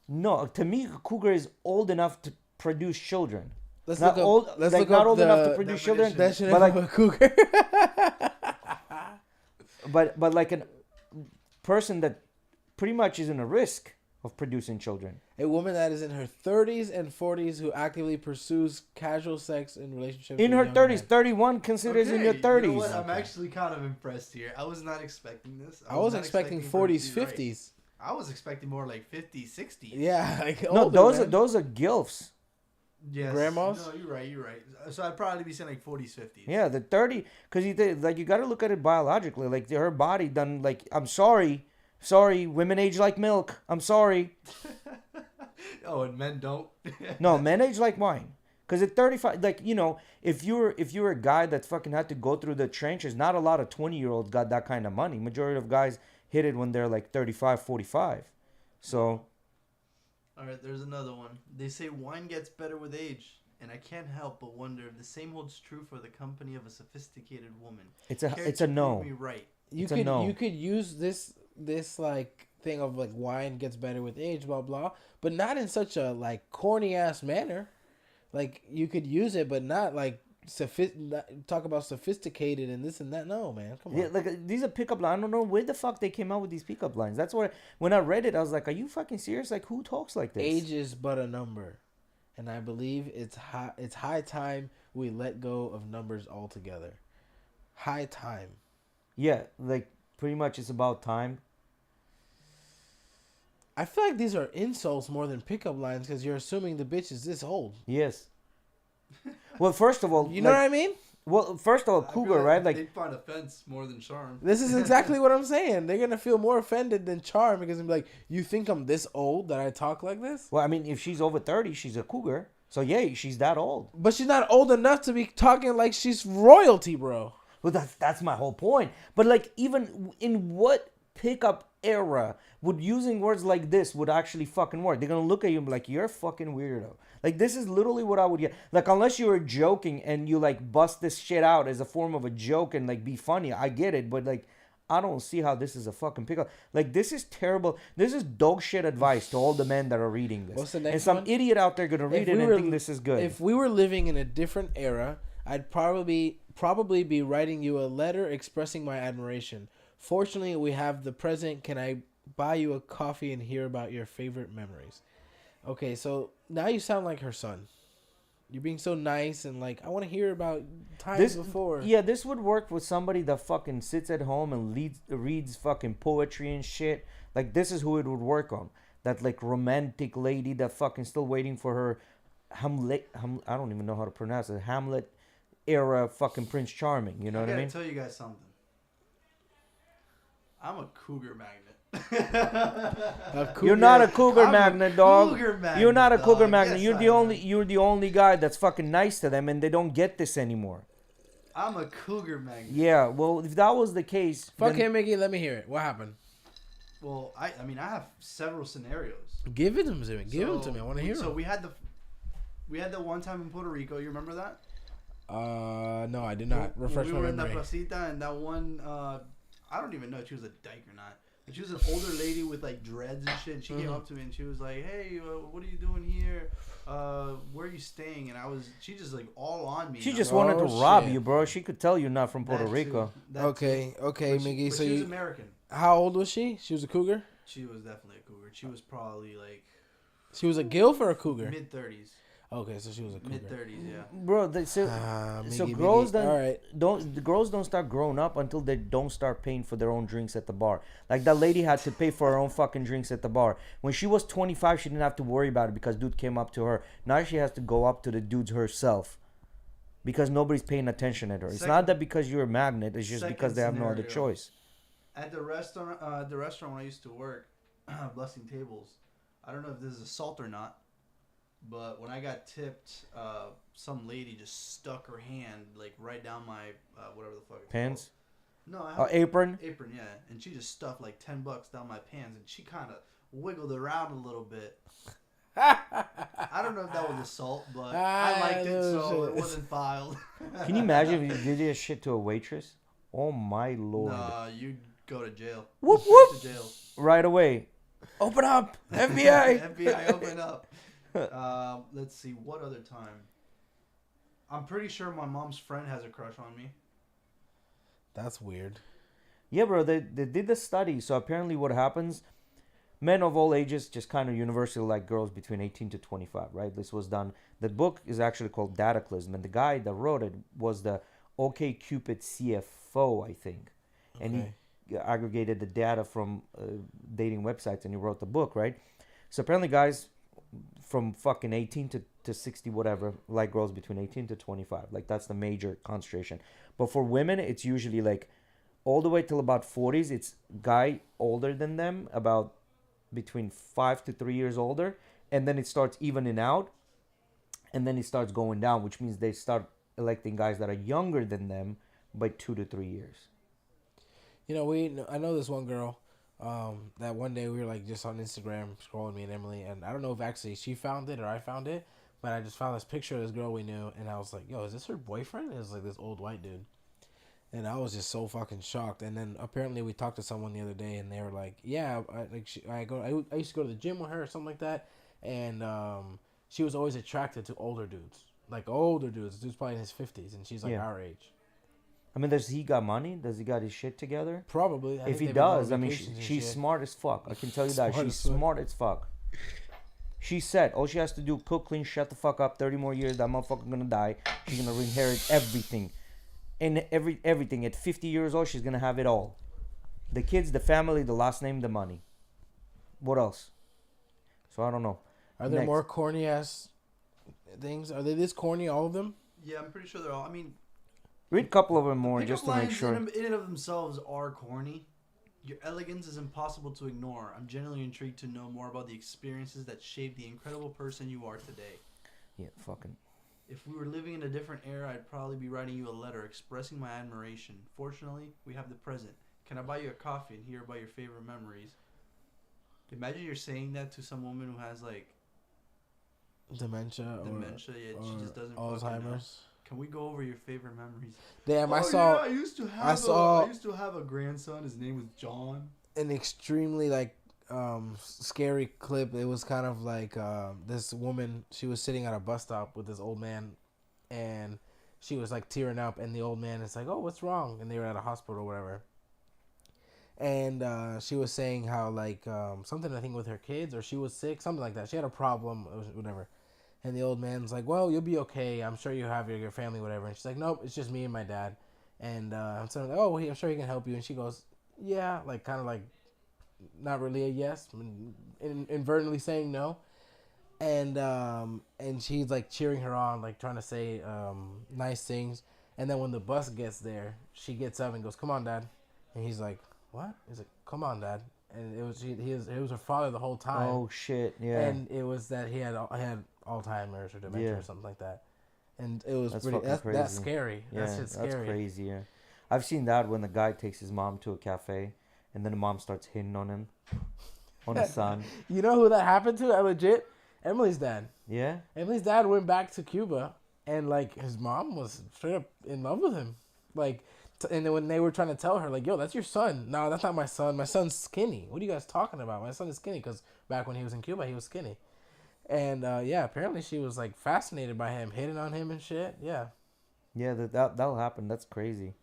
No, to me, a cougar is old enough to produce children. Let's Not look up. old, Let's like look not up old the enough to produce children, definition but like, of a cougar. but like a person that pretty much is in a risk of producing children. A woman that is in her 30s and 40s who actively pursues casual sex in relationships. In with her young 30s, men. 31 considers in your 30s. You know what? I'm actually kind of impressed here. I was not expecting this. I was not expecting for it 40s, to be right. 50s. I was expecting more like 50s, 60s. Yeah, like No, older, man. those are gilfs. Yes. Grandmas? No, you're right. So I'd probably be saying like 40s, 50s. Yeah, the 30, because you got to look at it biologically. Like her body done. Like I'm sorry, women age like milk. I'm sorry. Oh, and men don't. No, men age like wine. Because at 35, if you're a guy that fucking had to go through the trenches, not a lot of 20-year-olds got that kind of money. Majority of guys hit it when they're like 35, 45. So. All right, there's another one. They say wine gets better with age, and I can't help but wonder if the same holds true for the company of a sophisticated woman. It's Care a to no. prove me right. You It's a could no. you could use this like thing of like wine gets better with age, blah blah, but not in such a like corny ass manner. Like you could use it, but not like talk about sophisticated and this and that. No, man, come on. Yeah, like these are pickup lines. I don't know where the fuck they came out with these pickup lines. That's what when I read it, I was like, "Are you fucking serious? Like, who talks like this?" Age is but a number, and I believe it's high time we let go of numbers altogether. High time. Yeah, like pretty much it's about time. I feel like these are insults more than pickup lines because you're assuming the bitch is this old. Yes. Well, first of all, You know what I mean? Well, first of all, I feel cougar, right? Like they'd find offense more than charm. This is exactly what I'm saying. They're gonna feel more offended than charmed because I'm like, you think I'm this old that I talk like this? well, I mean, if she's over 30, she's a cougar. So yeah, she's that old. But she's not old enough to be talking like she's royalty, bro. Well, that's my whole point. But like, even in what pickup era would using words like this would actually fucking work? They're gonna look at you and be like, you're a fucking weirdo. Like, this is literally what I would get. Like, unless you were joking and you like bust this shit out as a form of a joke and like be funny, I get it. But like, I don't see how this is a fucking pickup. Like, this is terrible. This is dog shit advice to all the men that are reading this. What's the next and some one? idiot out there gonna read it and think this is good. If we were living in a different era, I'd probably be writing you a letter expressing my admiration. Fortunately, we have the present. Can I buy you a coffee and hear about your favorite memories? Okay, so now you sound like her son. You're being so nice and like, I want to hear about times before. Yeah, this would work with somebody that fucking sits at home and reads fucking poetry and shit. Like, this is who it would work on. That like romantic lady that fucking still waiting for her Hamlet. I don't even know how to pronounce it. Hamlet era fucking Prince Charming. You know what I mean? I gotta tell you guys something. I'm a cougar magnet. You're not a cougar I'm magnet, a dog. cougar magnet, You're not a cougar dog. magnet. Yes, You're the only guy that's fucking nice to them, and they don't get this anymore. I'm a cougar magnet. Yeah, well, if that was the case, Fuck then- him, Mickey. Let me hear it. What happened? Well, I mean, I have several scenarios. Give it to me. Give it to me. I want to hear So it. we had the one time in Puerto Rico. You remember that? No, I did not. Refresh we my were in memory. that placita, and that one, I don't even know if she was a dyke or not. But she was an older lady with like dreads and shit. And she came up to me and she was like, "Hey, what are you doing here? Where are you staying?" And she just like all on me. She And just I'm like, wanted to Oh, rob shit. you, bro. She could tell you're not from Puerto "That too, Rico. that Okay, too." okay, But Mickey. but So she was you, American. how old was she? She was a cougar. She was definitely a cougar. She was probably like She was a gilf or a cougar. mid-30s. Okay, so she was a cougar. Mid-30s, yeah. Bro, so Miggy, girls Miggy. All right. the girls don't start growing up until they don't start paying for their own drinks at the bar. Like, that lady had to pay for her own fucking drinks at the bar. When she was 25, she didn't have to worry about it because dude came up to her. Now she has to go up to the dudes herself because nobody's paying attention at her. It's not that because you're a magnet. It's just Second because they have no other scenario. choice. At the restaurant when I used to work, blessing tables. I don't know if this is assault or not, but when I got tipped, some lady just stuck her hand like right down my whatever the fuck. It's Pants? called. No, I have Apron? apron, yeah, and she just stuffed like $10 down my pants, and she kind of wiggled around a little bit. I don't know if that was assault, but I liked it, so it wasn't filed. Can you imagine if you did this shit to a waitress? Oh my lord. Nah, you'd go to jail. Whoop, Straight whoop. to jail. Right away. Open up! FBI! FBI, open up. Let's see, what other time? I'm pretty sure my mom's friend has a crush on me. That's weird. Yeah, bro, they did the study. So apparently what happens, men of all ages just kind of universally like girls between 18 to 25, right? This was done. The book is actually called Dataclysm, and the guy that wrote it was the OkCupid CFO, I think. And he aggregated the data from dating websites, and he wrote the book, right? So apparently guys from fucking 18 to 60, whatever, like girls between 18 to 25. Like, that's the major concentration. But for women, it's usually like all the way till about 40s. It's guy older than them, about between 5 to 3 years older. And then it starts evening out. And then it starts going down, which means they start electing guys that are younger than them by 2 to 3 years. You know, I know this one girl that one day we were like just on Instagram scrolling, me and Emily, and I don't know if actually she found it or I found it, but I just found this picture of this girl we knew, and I was like, yo, is this her boyfriend? It was like this old white dude. And I was just so fucking shocked. And then apparently we talked to someone the other day, and they were like, yeah, I used to go to the gym with her or something like that, and she was always attracted to older dudes. Like older dudes. Dude's probably in his 50s, and she's like our age. I mean, does he got money? Does he got his shit together? Probably. If he does, I mean, she's smart as fuck. I can tell you that. Smart She's as fuck. smart as fuck. She's set. All she has to do, cook, clean, shut the fuck up. 30 more years, that motherfucker gonna die. She's gonna inherit everything. And everything. At 50 years old, she's gonna have it all. The kids, the family, the last name, the money. What else? So I don't know. Are there Next. more corny ass things? Are they this corny, all of them? Yeah, I'm pretty sure they're all. I mean, Read a couple of them more Pickup just to make lines sure. in and of themselves are corny. Your elegance is impossible to ignore. I'm genuinely intrigued to know more about the experiences that shaped the incredible person you are today. Yeah, fucking. If we were living in a different era, I'd probably be writing you a letter expressing my admiration. Fortunately, we have the present. Can I buy you a coffee and hear about your favorite memories? Imagine you're saying that to some woman who has like dementia, yeah, she just doesn't fucking know. Alzheimer's. Can we go over your favorite memories? Damn, I used to have a grandson. His name was John. An extremely like scary clip. It was kind of like this woman. She was sitting at a bus stop with this old man, and she was like tearing up. And the old man is like, "Oh, what's wrong?" And they were at a hospital or whatever. And she was saying how like something I think with her kids, or she was sick, something like that. She had a problem, whatever. And the old man's like, "Well, you'll be okay. I'm sure you have your family, whatever." And she's like, "Nope, it's just me and my dad." And so I'm like, "Oh, I'm sure he can help you." And she goes, "Yeah," like kind of like not really a yes, inadvertently saying no. And she's like cheering her on, like trying to say nice things. And then when the bus gets there, she gets up and goes, "Come on, Dad." And he's like, "What?" He's like, "Come on, Dad." And it was her father the whole time. Oh shit! Yeah. And it was that he had Alzheimer's or dementia or something like that. And it was pretty. That's scary. Yeah, That's scary. That's crazy. Yeah, I've seen that when the guy takes his mom to a cafe, and then the mom starts hitting on him, on his son. You know who that happened to? Legit, Emily's dad. Yeah. Emily's dad went back to Cuba, and like his mom was straight up in love with him, like. And then when they were trying to tell her, like, "Yo, that's your son." "No, that's not my son. My son's skinny." "What are you guys talking about? My son is skinny." Because back when he was in Cuba, he was skinny. And yeah, apparently she was like fascinated by him, hitting on him and shit. Yeah. Yeah, that'll happen. That's crazy.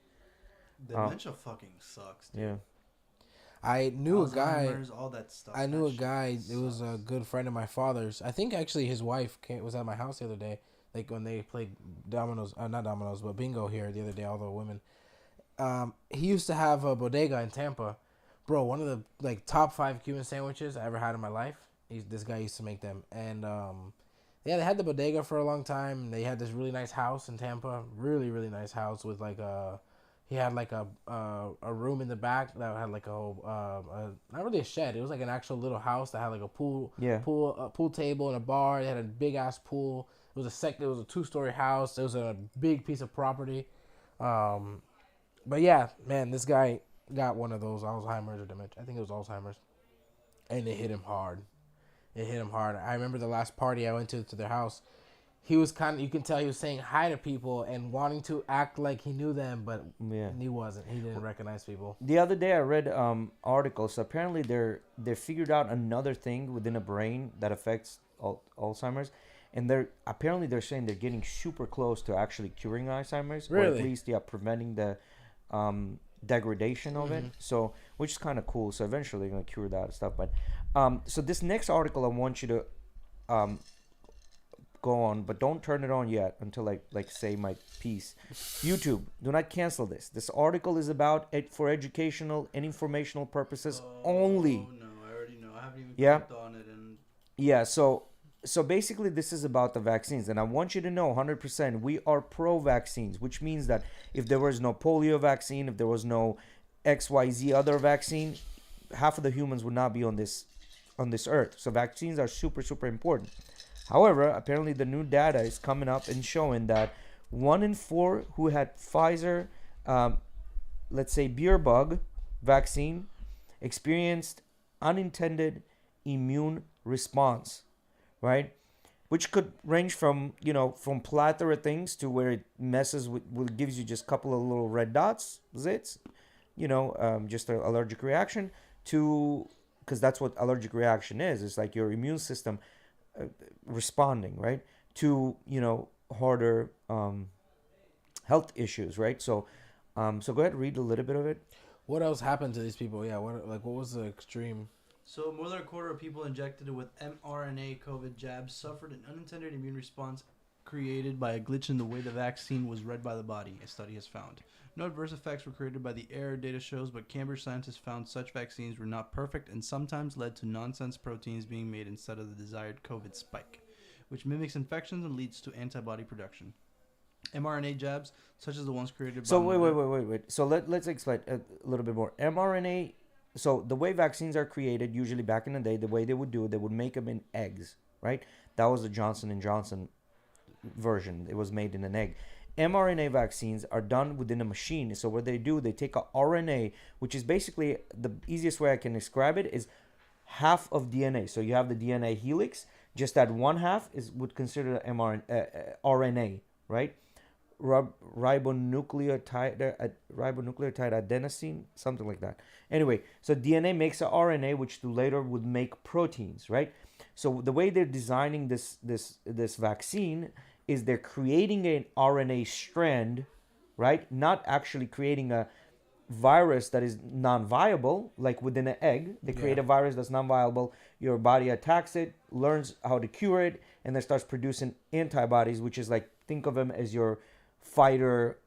Dementia fucking sucks, dude. Yeah. I knew a guy. All that stuff. I knew a guy. It was a good friend of my father's. I think actually his wife was at my house the other day. Like when they played dominoes, not dominoes, but bingo here the other day. All the women. He used to have a bodega in Tampa, bro. One of the like top 5 Cuban sandwiches I ever had in my life. This guy used to make them, and yeah, they had the bodega for a long time. They had this really nice house in Tampa, really really nice house with like he had like a room in the back that had like not really a shed. It was like an actual little house that had like a pool table and a bar. They had a big ass pool. It was a 2-story house. It was a big piece of property. But yeah, man, this guy got one of those Alzheimer's or dementia. I think it was Alzheimer's. And it hit him hard. I remember the last party I went to their house. He was you can tell he was saying hi to people and wanting to act like he knew them, but he wasn't. He didn't recognize people. The other day I read articles. Apparently they figured out another thing within a brain that affects Alzheimer's. And they're saying they're getting super close to actually curing Alzheimer's. Really? Or at least, preventing the degradation of it. So, which is kind of cool. So eventually they're going to cure that stuff. But so this next article I want you to go on, but don't turn it on yet until I say my piece. YouTube, do not cancel this. This article is about it for educational and informational purposes only. Oh no, I already know. I haven't even clicked on it. And yeah, so basically this is about the vaccines, and I want you to know 100% we are pro-vaccines, which means that if there was no polio vaccine, if there was no XYZ other vaccine, half of the humans would not be on this earth. So vaccines are super, super important. However, apparently the new data is coming up and showing that 1 in 4 who had Pfizer, let's say beer bug vaccine, experienced unintended immune response. Right, which could range from from plethora things to where it messes with gives you just a couple of little red dots, zits, just an allergic reaction to, because that's what allergic reaction is. It's like your immune system responding, right, to harder health issues, right? So go ahead, read a little bit of it. What else happened to these people? Yeah, what was the extreme? So more than a quarter of people injected with mRNA COVID jabs suffered an unintended immune response created by a glitch in the way the vaccine was read by the body, a study has found. No adverse effects were created by the error, data shows, but Cambridge scientists found such vaccines were not perfect and sometimes led to nonsense proteins being made instead of the desired COVID spike, which mimics infections and leads to antibody production. mRNA jabs, such as the ones created by So wait. So let's explain a little bit more. mRNA. So the way vaccines are created, usually back in the day, the way they would do it, they would make them in eggs, right? That was the Johnson and Johnson version. It was made in an egg. mRNA vaccines are done within a machine. So what they do, they take a RNA, which is basically the easiest way I can describe it is half of DNA. So you have the DNA helix, just that one half is would consider mRNA, RNA, right? Ribonucleotide adenosine, something like that. Anyway, so DNA makes a RNA, which later would make proteins, right? So the way they're designing this vaccine is they're creating an RNA strand, right? Not actually creating a virus that is non-viable, like within an egg. They create a virus that's non-viable. Your body attacks it, learns how to cure it, and then starts producing antibodies, which is like, think of them as your fighter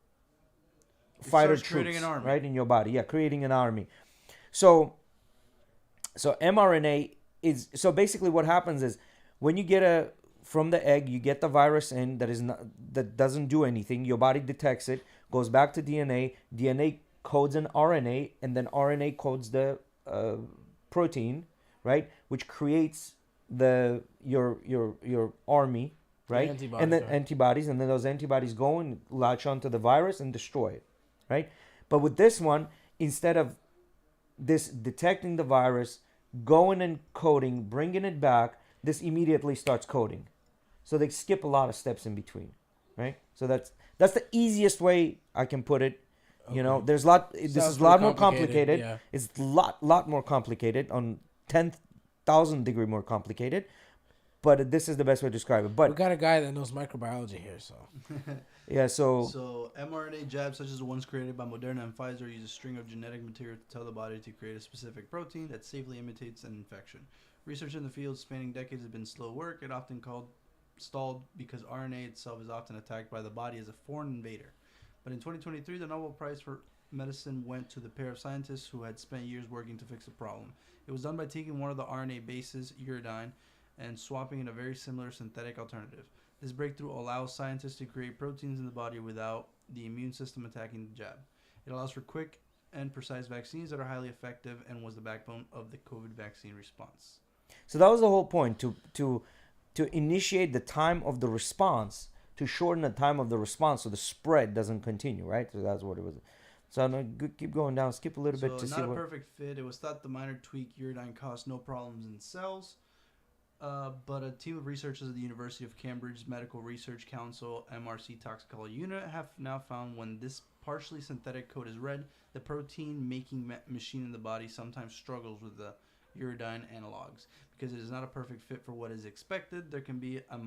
troops, right, in your body. Yeah, creating an army. So mRNA is, so basically what happens is when you get from the egg, you get the virus in that doesn't do anything. Your body detects it, goes back to DNA. DNA codes an RNA, and then RNA codes the protein, right, which creates your army, right? And then antibodies, and then those antibodies go and latch onto the virus and destroy it, right? But with this one, instead of this detecting the virus, going and coding, bringing it back, this immediately starts coding. So they skip a lot of steps in between, right? So that's the easiest way I can put it. Okay. You know, there's a lot. This is a lot more complicated. Yeah. It's a lot more complicated, on 10,000 degree more complicated. But this is the best way to describe it. But we got a guy that knows microbiology here, so. Yeah, So mRNA jabs, such as the ones created by Moderna and Pfizer, use a string of genetic material to tell the body to create a specific protein that safely imitates an infection. Research in the field spanning decades has been slow work. It often stalled because RNA itself is often attacked by the body as a foreign invader. But in 2023, the Nobel Prize for Medicine went to the pair of scientists who had spent years working to fix the problem. It was done by taking one of the RNA bases, uridine, and swapping in a very similar synthetic alternative. This breakthrough allows scientists to create proteins in the body without the immune system attacking the jab. It allows for quick and precise vaccines that are highly effective, and was the backbone of the COVID vaccine response. So that was the whole point, to initiate the time of the response, to shorten the time of the response so the spread doesn't continue, right? So that's what it was. So I'm going to keep going down, skip a little bit to see what... Not a perfect fit. It was thought the minor tweak uridine caused no problems in cells. But a team of researchers at the University of Cambridge Medical Research Council MRC Toxicology Unit have now found when this partially synthetic code is read, the protein-making machine in the body sometimes struggles with the uridine analogs. Because it is not a perfect fit for what is expected, there can be a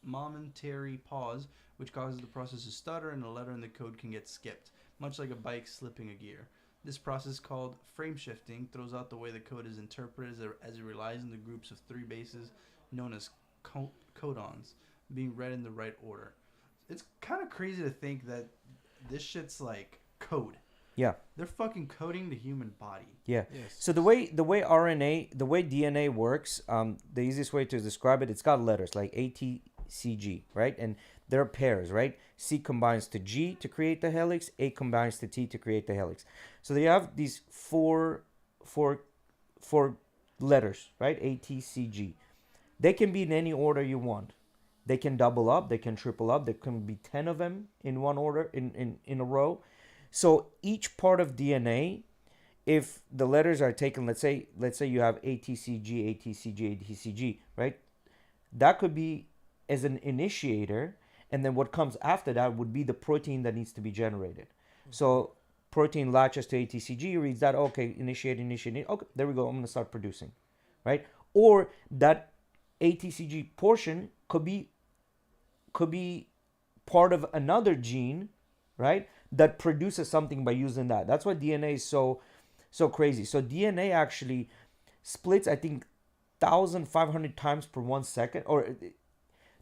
momentary pause, which causes the process to stutter, and a letter in the code can get skipped, much like a bike slipping a gear. This process, called frame shifting, throws out the way the code is interpreted as it relies on the groups of three bases known as codons being read in the right order. It's kind of crazy to think that this shit's like code. Yeah. They're fucking coding the human body. Yeah. Yes. So the way DNA works, the easiest way to describe it, it's got letters like A, T, C, G, right? And they're pairs, right? C combines to G to create the helix. A combines to T to create the helix. So they have these four letters, right? A, T, C, G. They can be in any order you want. They can double up. They can triple up. There can be 10 of them in one order, in a row. So each part of DNA, if the letters are taken, let's say you have A, T, C, G, A, T, C, G, A, T, C, G, right? That could be as an initiator. And then what comes after that would be the protein that needs to be generated. Mm-hmm. So protein latches to ATCG, reads that, okay, initiate. Okay, there we go. I'm going to start producing, right? Or that ATCG portion could be part of another gene, right? That produces something by using that. That's why DNA is so crazy. So DNA actually splits, I think, 1,500 times per 1 second. Or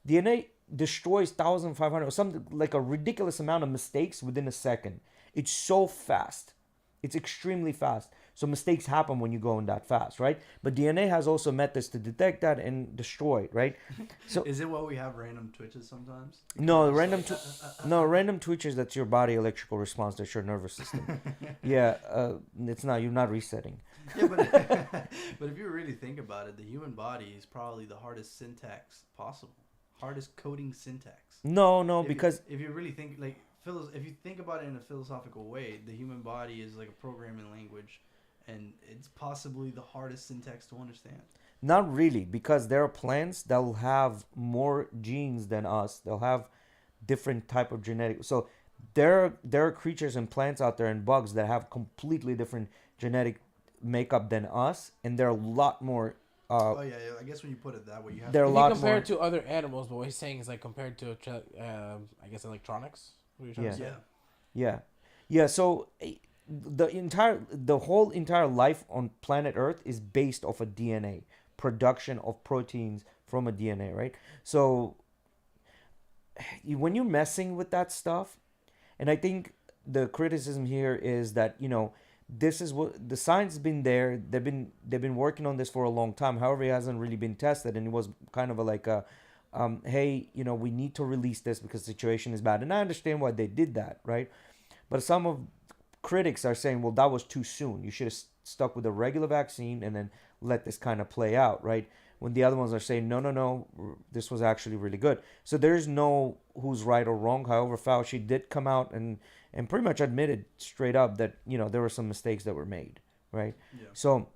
DNA destroys 1,500 or something, like a ridiculous amount of mistakes within a second. It's so fast. It's extremely fast. So mistakes happen when you're going that fast, right? But DNA has also methods to detect that and destroy it, right? So Is it what we have random twitches sometimes? no, Just random like, random twitches. That's your body electrical response. That's your nervous system. Yeah, it's not. You're not resetting. Yeah, but but if you really think about it, the human body is probably the hardest syntax possible, hardest coding syntax. No, If because if you really think like if you think about it in a philosophical way, the human body is like a programming language, and it's possibly the hardest syntax to understand. not really, because there are plants that will have more genes than us. They'll have different type of genetic. So there are creatures and plants out there and bugs that have completely different genetic makeup than us, and they're a lot more. Oh yeah, I guess when you put it that way, you have. They're a If lot you compare more. it to other animals, but what he's saying is like compared to, I guess, electronics. What you're trying to say? Yeah. Yeah. So the whole entire life on planet Earth is based off of DNA production of proteins from a DNA, right? So when you're messing with that stuff, and I think the criticism here is that this is what the science has been there. They've been working on this for a long time. However, it hasn't really been tested, and it was kind of hey, we need to release this because the situation is bad. And I understand why they did that, right? But some of critics are saying, well, that was too soon. You should have stuck with a regular vaccine and then let this kind of play out, right? When the other ones are saying, no, this was actually really good. So there's no who's right or wrong. However, Fauci did come out and pretty much admitted straight up that, there were some mistakes that were made, right? Yeah. So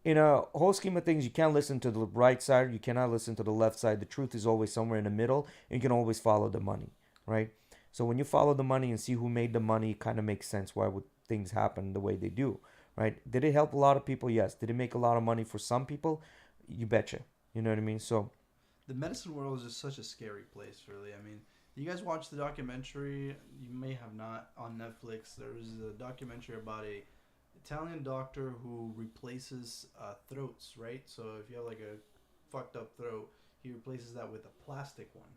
in a whole scheme of things, you can't listen to the right side. You cannot listen to the left side. The truth is always somewhere in the middle, and you can always follow the money, right? So when you follow the money and see who made the money, it kind of makes sense why would things happen the way they do, right? Did it help a lot of people? Yes. Did it make a lot of money for some people? You betcha. You know what I mean? So the medicine world is just such a scary place, really. I mean, you guys watched the documentary? You may have not, on Netflix. There was a documentary about a Italian doctor who replaces throats, right? So if you have like a fucked up throat, he replaces that with a plastic one.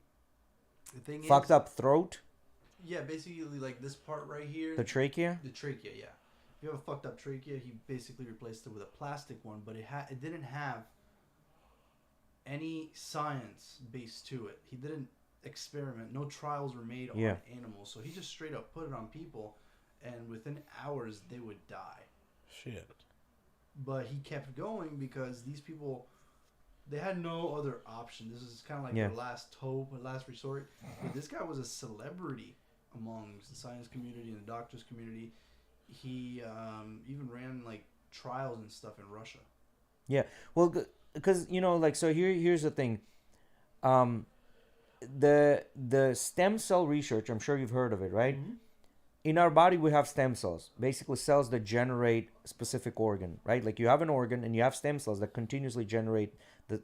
The thing fucked up throat? Yeah, basically like this part right here. The trachea? The trachea, yeah. If you have a fucked up trachea, he basically replaced it with a plastic one, but it didn't have any science base to it. He didn't experiment. No trials were made on animals. So he just straight up put it on people, and within hours they would die. Shit. But he kept going because these people, they had no other option. This is kind of like their last hope, last resort. But this guy was a celebrity amongst the science community and the doctors community. He even ran like trials and stuff in Russia. Yeah. Well, because so here's the thing. The stem cell research, I'm sure you've heard of it, right? Mm-hmm. In our body, we have stem cells, basically cells that generate specific organ, right? Like you have an organ and you have stem cells that continuously generate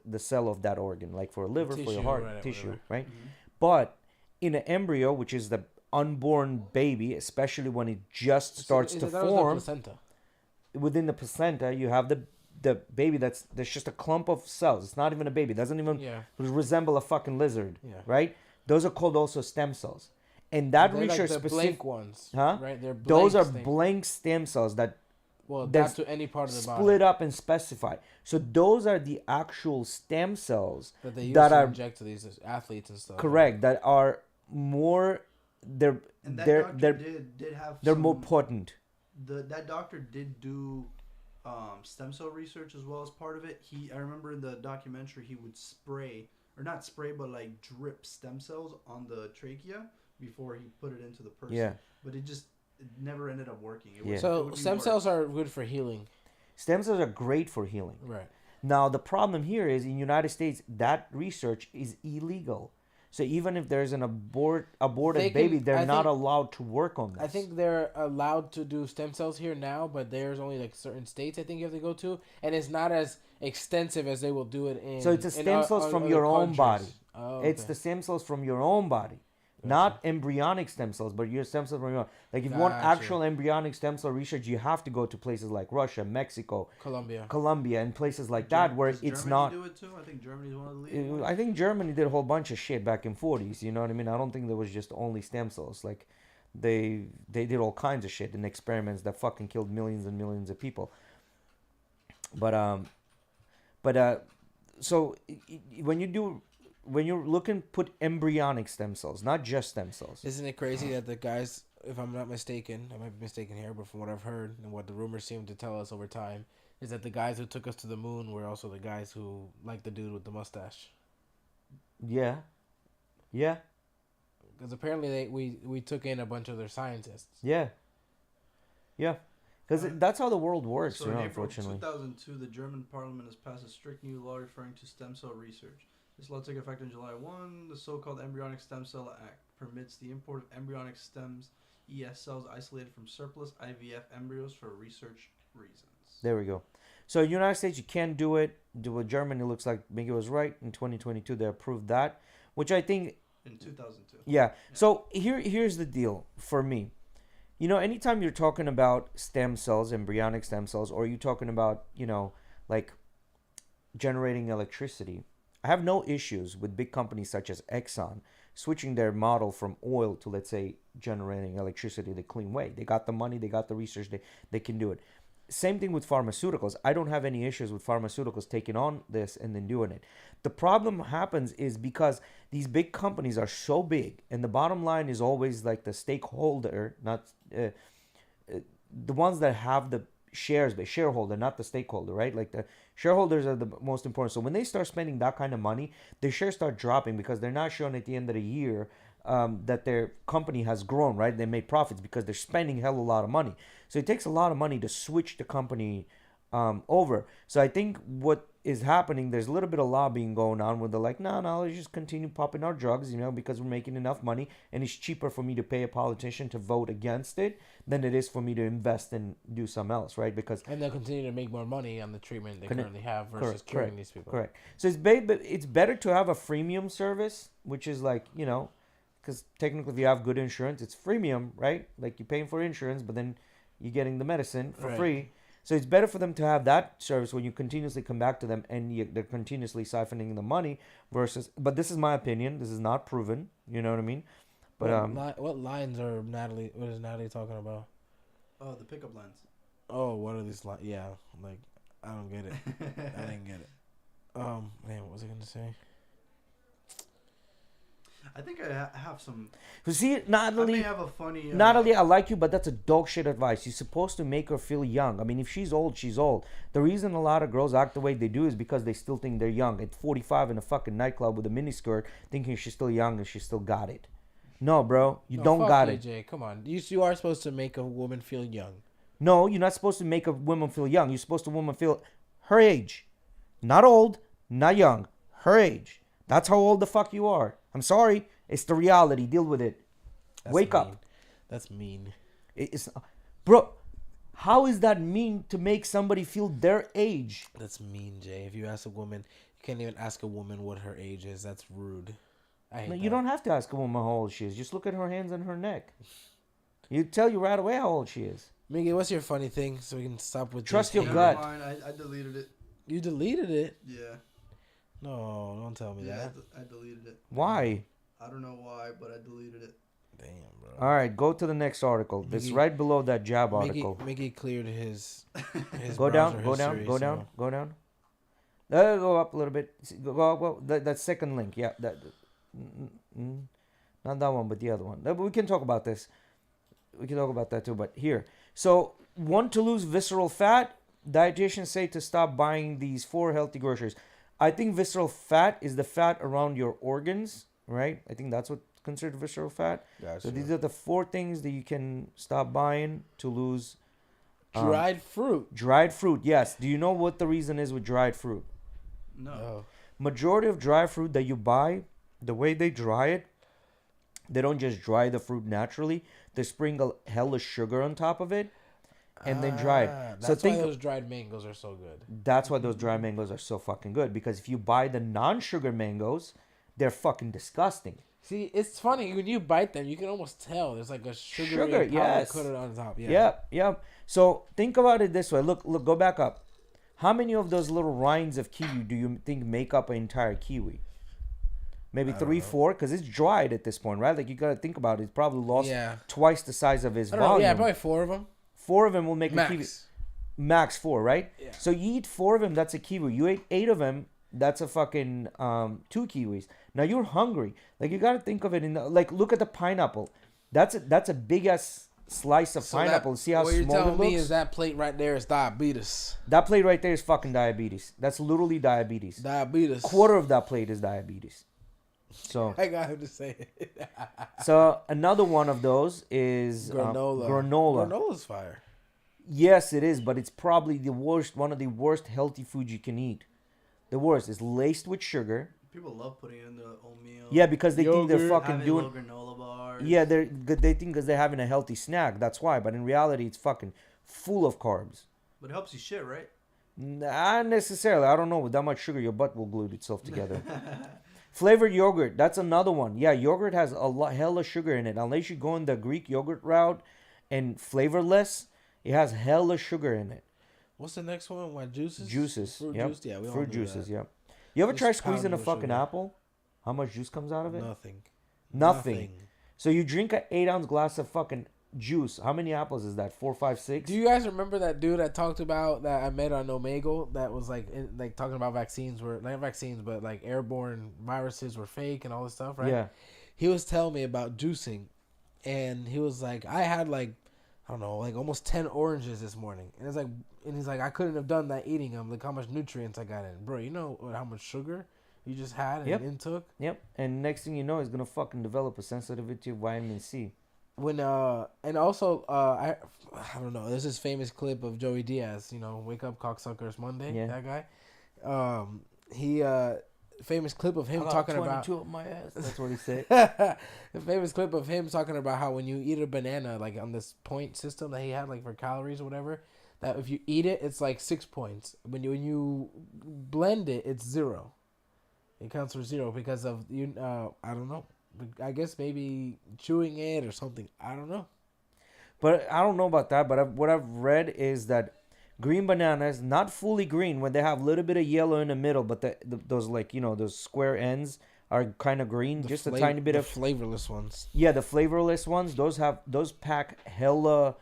the cell of that organ, like for a liver, for your heart, tissue, right? Mm-hmm. But in an embryo, which is the unborn baby, especially when it just starts to form, within the placenta, you have the baby there's just a clump of cells. It's not even a baby. It doesn't even resemble a fucking lizard, right? Those are called also stem cells. And that research like the blank ones, right? They're blank. Those are blank stem cells that that's to any part of the body split up and specify. So those are the actual stem cells that they use to inject to these athletes and stuff. Correct. That are more. They're more potent. That doctor did do stem cell research as well as part of it. I remember in the documentary he would not spray, but like drip stem cells on the trachea before he put it into the person. Yeah. But it never ended up working. So stem cells are good for healing. Stem cells are great for healing. Right. Now the problem here is in the United States that research is illegal. So even if there's an aborted baby, they're not allowed to work on this. I think they're allowed to do stem cells here now, but there's only like certain states I think you have to go to, and it's not as extensive as they will do it in. So it's the stem cells from your own body. Oh, okay. It's the stem cells from your own body. Not embryonic stem cells, but your stem cells from your... Like, if you want actual embryonic stem cell research, you have to go to places like Russia, Mexico, Colombia, and places like that where it's not... Germany do it too? I think Germany's one of the leading. I think Germany did a whole bunch of shit back in 40s, you know what I mean? I don't think there was just only stem cells. Like, they did all kinds of shit and experiments that fucking killed millions and millions of people. So when you're looking, put embryonic stem cells, not just stem cells. Isn't it crazy that the guys, if I'm not mistaken, I might be mistaken here, but from what I've heard and what the rumors seem to tell us over time, is that the guys who took us to the moon were also the guys who like the dude with the mustache. Yeah. Yeah. Because apparently we took in a bunch of their scientists. Yeah. Yeah. Because that's how the world works, So in April unfortunately. 2002, the German parliament has passed a strict new law referring to stem cell research. This law took effect on July 1. The so-called Embryonic Stem Cell Act permits the import of embryonic stems, ES cells isolated from surplus IVF embryos for research reasons. There we go. So in the United States, you can't do it. With Germany, it looks like Miguel was right. In 2022, they approved that, which I think... In 2002. Yeah. So here's the deal for me. You know, anytime you're talking about stem cells, embryonic stem cells, or you're talking about, like generating electricity, I have no issues with big companies such as Exxon switching their model from oil to, let's say, generating electricity the clean way. They got the money, they got the research, they can do it. Same thing with pharmaceuticals. I don't have any issues with pharmaceuticals taking on this and then doing it. The problem happens is because these big companies are so big, and the bottom line is always like the stakeholder, not the ones that have the shares, but shareholder, not the stakeholder, right? Like the shareholders are the most important. So when they start spending that kind of money, their shares start dropping because they're not showing at the end of the year that their company has grown, right? They made profits because they're spending hell a lot of money. So it takes a lot of money to switch the company over. So I think what is happening, there's a little bit of lobbying going on where they're like, no, let's just continue popping our drugs, because we're making enough money, and it's cheaper for me to pay a politician to vote against it than it is for me to invest and do something else, right? Because and they'll continue to make more money on the treatment they currently have versus curing these people. Correct. So it's better to have a freemium service, which is like, because technically if you have good insurance, it's freemium, right? Like you're paying for insurance, but then you're getting the medicine for free. So it's better for them to have that service when you continuously come back to them and they're continuously siphoning the money versus, but this is my opinion. This is not proven. You know what I mean? But what lines are what is Natalie talking about? Oh, the pickup lines. Oh, what are these lines? Yeah, like, I don't get it. I didn't get it. Man, what was I going to say? I think I have some. See, Natalie, I may have a funny. Natalie, I like you, but that's a dog shit advice. You're supposed to make her feel young. I mean, if she's old, she's old. The reason a lot of girls act the way they do is because they still think they're young. At 45 in a fucking nightclub with a miniskirt, thinking she's still young and she still got it. No, bro, you don't got it. Jay, come on. You are supposed to make a woman feel young. No, you're not supposed to make a woman feel young. You're supposed to woman feel her age. Not old, not young. Her age. That's how old the fuck you are. I'm sorry. It's the reality. Deal with it. Wake up. That's mean. It's, bro, how is that mean to make somebody feel their age? That's mean, Jay. If you ask a woman, you can't even ask a woman what her age is. That's rude. You don't have to ask a woman how old she is. Just look at her hands and her neck. You tell you right away how old she is. Miggy, what's your funny thing so we can stop with trust this? your gut. I deleted it. You deleted it? Yeah. No, don't tell me that. I deleted it. Why? I don't know why, but I deleted it. Damn, bro. All right, go to the next article. This is right below that jab article. Miggy cleared his go down, browser go down, history, go down, go down. Go up a little bit. Go that second link. Yeah, not that one, but the other one. We can talk about this. We can talk about that too. But here, so want to lose visceral fat? Dietitians say to stop buying these 4 healthy groceries. I think visceral fat is the fat around your organs, right? I think that's what's considered visceral fat. Gotcha. So these are the 4 things that you can stop buying to lose. Dried fruit. Dried fruit, yes. Do you know what the reason is with dried fruit? No. Majority of dry fruit that you buy, the way they dry it, they don't just dry the fruit naturally. They sprinkle hella sugar on top of it and then dry it. That's why those dried mangoes are so good. That's why those dried mangoes are so fucking good. Because if you buy the non-sugar mangoes, they're fucking disgusting. See, it's funny. When you bite them, you can almost tell. There's like a sugar yes. coated on top. Yep. So think about it this way. Look, go back up. How many of those little rinds of kiwi do you think make up an entire kiwi? Maybe 3, 4, because it's dried at this point, right? Like you gotta think about it. It's probably lost twice the size of his volume. Yeah, probably 4 of them. 4 of them will make Max. a kiwi. Max 4, right? Yeah. So you eat 4 of them, that's a kiwi. You ate 8 of them, that's a fucking 2 kiwis. Now you're hungry. Like you gotta think of it in the, like look at the pineapple. That's a big ass slice of pineapple. See how what you're small it telling looks? me is that plate right there is diabetes. That plate right there is fucking diabetes. That's literally diabetes. Diabetes. Quarter of that plate is diabetes. So I got him to say it. so another one of those is Granola. Granola. Granola's fire. Yes, it is, but it's probably the worst. One of the worst healthy foods you can eat. The worst. It's laced with sugar. People love putting it in the oatmeal. Yeah, because they think they're Yogurt, fucking having doing. little granola bars. Yeah, they think because they're having a healthy snack. That's why. But in reality, it's fucking full of carbs. But it helps you shit, right? Not necessarily. I don't know. With that much sugar, your butt will glue itself together. Flavored yogurt. That's another one. Yeah, yogurt has a lot hella sugar in it. Unless you go in the Greek yogurt route and flavorless, it has hella sugar in it. What's the next one? What, juices? Juices. Fruit Yep. juice? Yeah, we all Fruit do juices. that. Yep. You ever Just try squeezing a powdered fucking sugar. apple? How much juice comes out of it? Nothing. Nothing. So you drink an 8-ounce glass of fucking juice. How many apples is that? 4, 5, 6? Do you guys remember that dude I talked about that I met on Omegle that was like talking about vaccines were not vaccines but like airborne viruses were fake and all this stuff, right? Yeah. He was telling me about juicing, and he was like, I had like I don't know, like almost 10 oranges this morning, and it's like, and he's like, I couldn't have done that eating them. Like how much nutrients I got in, bro. You know how much sugar you just had and intook. Yep. And next thing you know, it's gonna fucking develop a sensitivity to vitamin C. When and also I don't know, there's this famous clip of Joey Diaz, you know, wake up cocksuckers Monday, Yeah. that guy. He famous clip of him talking about up my ass. That's what he said. the famous clip of him talking about how when you eat a banana, like on this point system that he had, like for calories or whatever, that if you eat it, it's like 6 points. When you blend it, it's 0. It counts for 0 because of you. I don't know. I guess maybe chewing it or something. I don't know. But I don't know about that. But what I've read is that green bananas, not fully green, when they have a little bit of yellow in the middle, but those like, you know, those square ends are kind of green, just a tiny bit of flavorless ones. Yeah, the flavorless ones. Those pack hella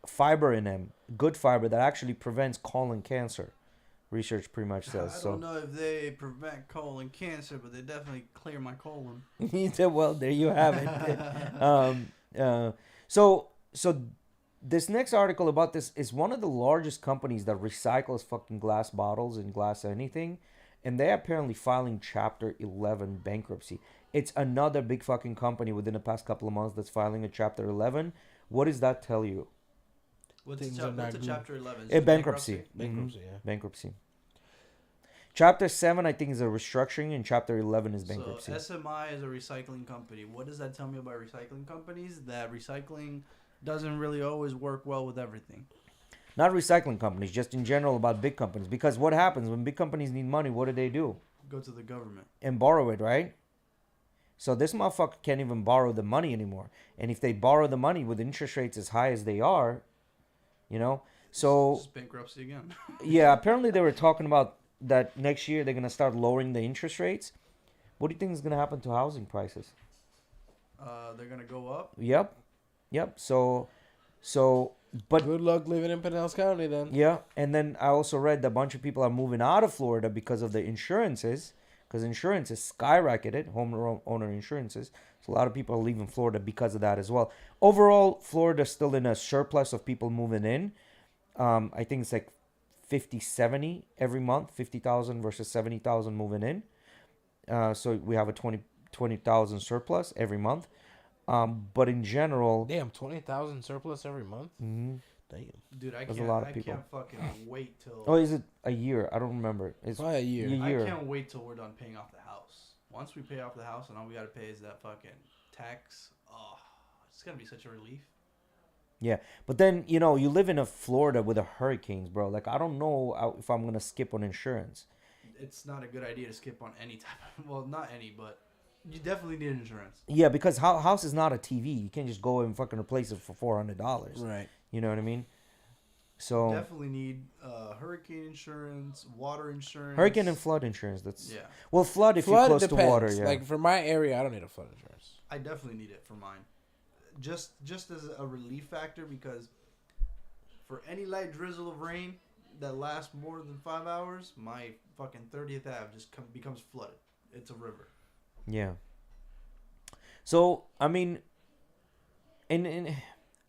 fiber in them, good fiber that actually prevents colon cancer. Research pretty much says I so. don't know if they prevent colon cancer, but they definitely clear my colon. He said, "Well, there you have it." So this next article about this is one of the largest companies that recycles fucking glass bottles and glass anything, and they're apparently filing Chapter 11 bankruptcy. It's another big fucking company within the past couple of months that's filing a Chapter 11. What does that tell you? What's Things a are not good. Chapter 11? Is A it bankruptcy. Bankruptcy, yeah. Bankruptcy. Chapter 7, I think, is a restructuring, and Chapter 11 is bankruptcy. So SMI is a recycling company. What does that tell me about recycling companies? That recycling doesn't really always work well with everything. Not recycling companies, just in general about big companies. Because what happens when big companies need money, what do? Go to the government. And borrow it, right? So this motherfucker can't even borrow the money anymore. And if they borrow the money with interest rates as high as they are, you know, so It's bankruptcy again. yeah, apparently they were talking about that next year they're gonna start lowering the interest rates. What do you think is gonna happen to housing prices? They're gonna go up. Yep. So, but Good luck living in Pinellas County then. yeah, and then I also read that a bunch of people are moving out of Florida because of the insurances, because insurance is skyrocketed, homeowner insurances. So a lot of people are leaving Florida because of that as well. Overall, Florida's still in a surplus of people moving in. I think it's like 70 every month, 50,000 versus 70,000 moving in. So we have a 20,000 surplus every month. But in general, Damn, 20,000 surplus every month. mhm. Damn, Dude, I There's a can't. lot of I people. can't fucking wait till. Oh, is it a year? I don't remember. It's probably a year. a I year. can't wait till we're done paying off the house. Once we pay off the house and all we gotta pay is that fucking tax. Oh, it's gonna be such a relief. Yeah, but then you know you live in a Florida with the hurricanes, bro. Like I don't know if I'm gonna skip on insurance. It's not a good idea to skip on any type of. Well, not any, but you definitely need insurance. Yeah, because house is not a TV. You can't just go and fucking replace it for $400. Right. You know what I mean? So Definitely need hurricane insurance, water insurance. hurricane and flood insurance. That's Yeah, well, flood if Flood you're close depends. to water. Yeah. Like for my area, I don't need a flood insurance. I definitely need it for mine. Just as a relief factor because For any light drizzle of rain that lasts more than 5 hours, my fucking 30th Ave just becomes flooded. It's a river. Yeah. So I mean, and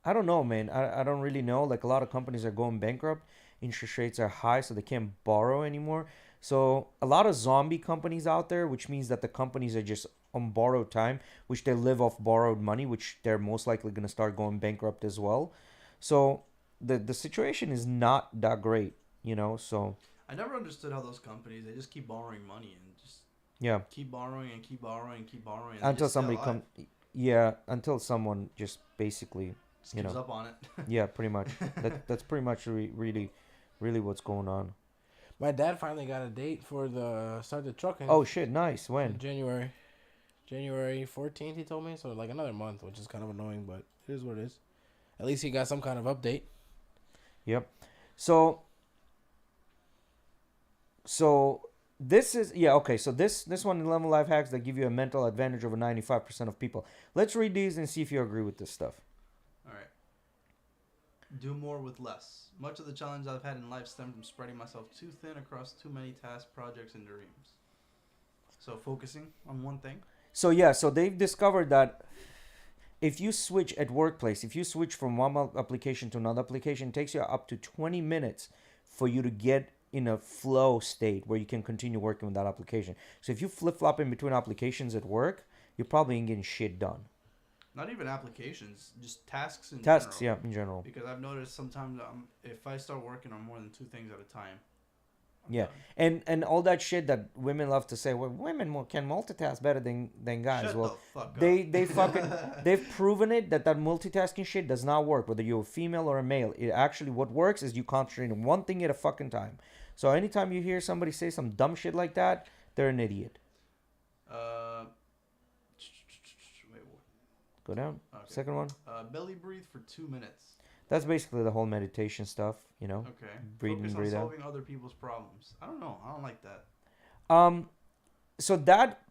I don't know, man. I don't really know. Like a lot of companies are going bankrupt. Interest rates are high, so they can't borrow anymore. So a lot of zombie companies out there, which means that the companies are just on borrowed time, which they live off borrowed money, which they're most likely going to start going bankrupt as well. So the situation is not that great, you know. So I never understood how those companies, they just keep borrowing money and just yeah, keep borrowing and keep borrowing and keep borrowing. And until somebody comes, yeah, until someone just basically, just you gives know, up on it. yeah, pretty much. That's pretty much really what's going on. My dad finally got a date for the start the trucking. Oh shit, nice. When? January 14th, he told me. So like another month, which is kind of annoying, but it is what it is. At least he got some kind of update. Yep. So this is okay. So this one 11 life hacks that give you a mental advantage over 95% of people. Let's read these and see if you agree with this stuff. All right. Do more with less. Much of the challenge I've had in life stemmed from spreading myself too thin across too many tasks, projects, and dreams. So focusing on one thing. So yeah, so they've discovered that if you switch at workplace, if you switch from one application to another application, it takes you up to 20 minutes for you to get in a flow state where you can continue working with that application. So if you flip-flop in between applications at work, you probably ain't getting shit done. Not even applications, just tasks in Tasks, general. yeah, in general. Because I've noticed sometimes if I start working on more than 2 things at a time. Yeah, and all that shit that women love to say, well, women can multitask better than guys. Shut well, the fuck up. they fucking they've proven it that multitasking shit does not work. Whether you're a female or a male, it actually what works is you concentrate on one thing at a fucking time. So anytime you hear somebody say some dumb shit like that, they're an idiot. Wait, Go down. okay. Second one. Belly breathe for 2 minutes. That's basically the whole meditation stuff, you know. Okay. Breathe Focus in, breathe on out. solving other people's problems. I don't know. I don't like that. So that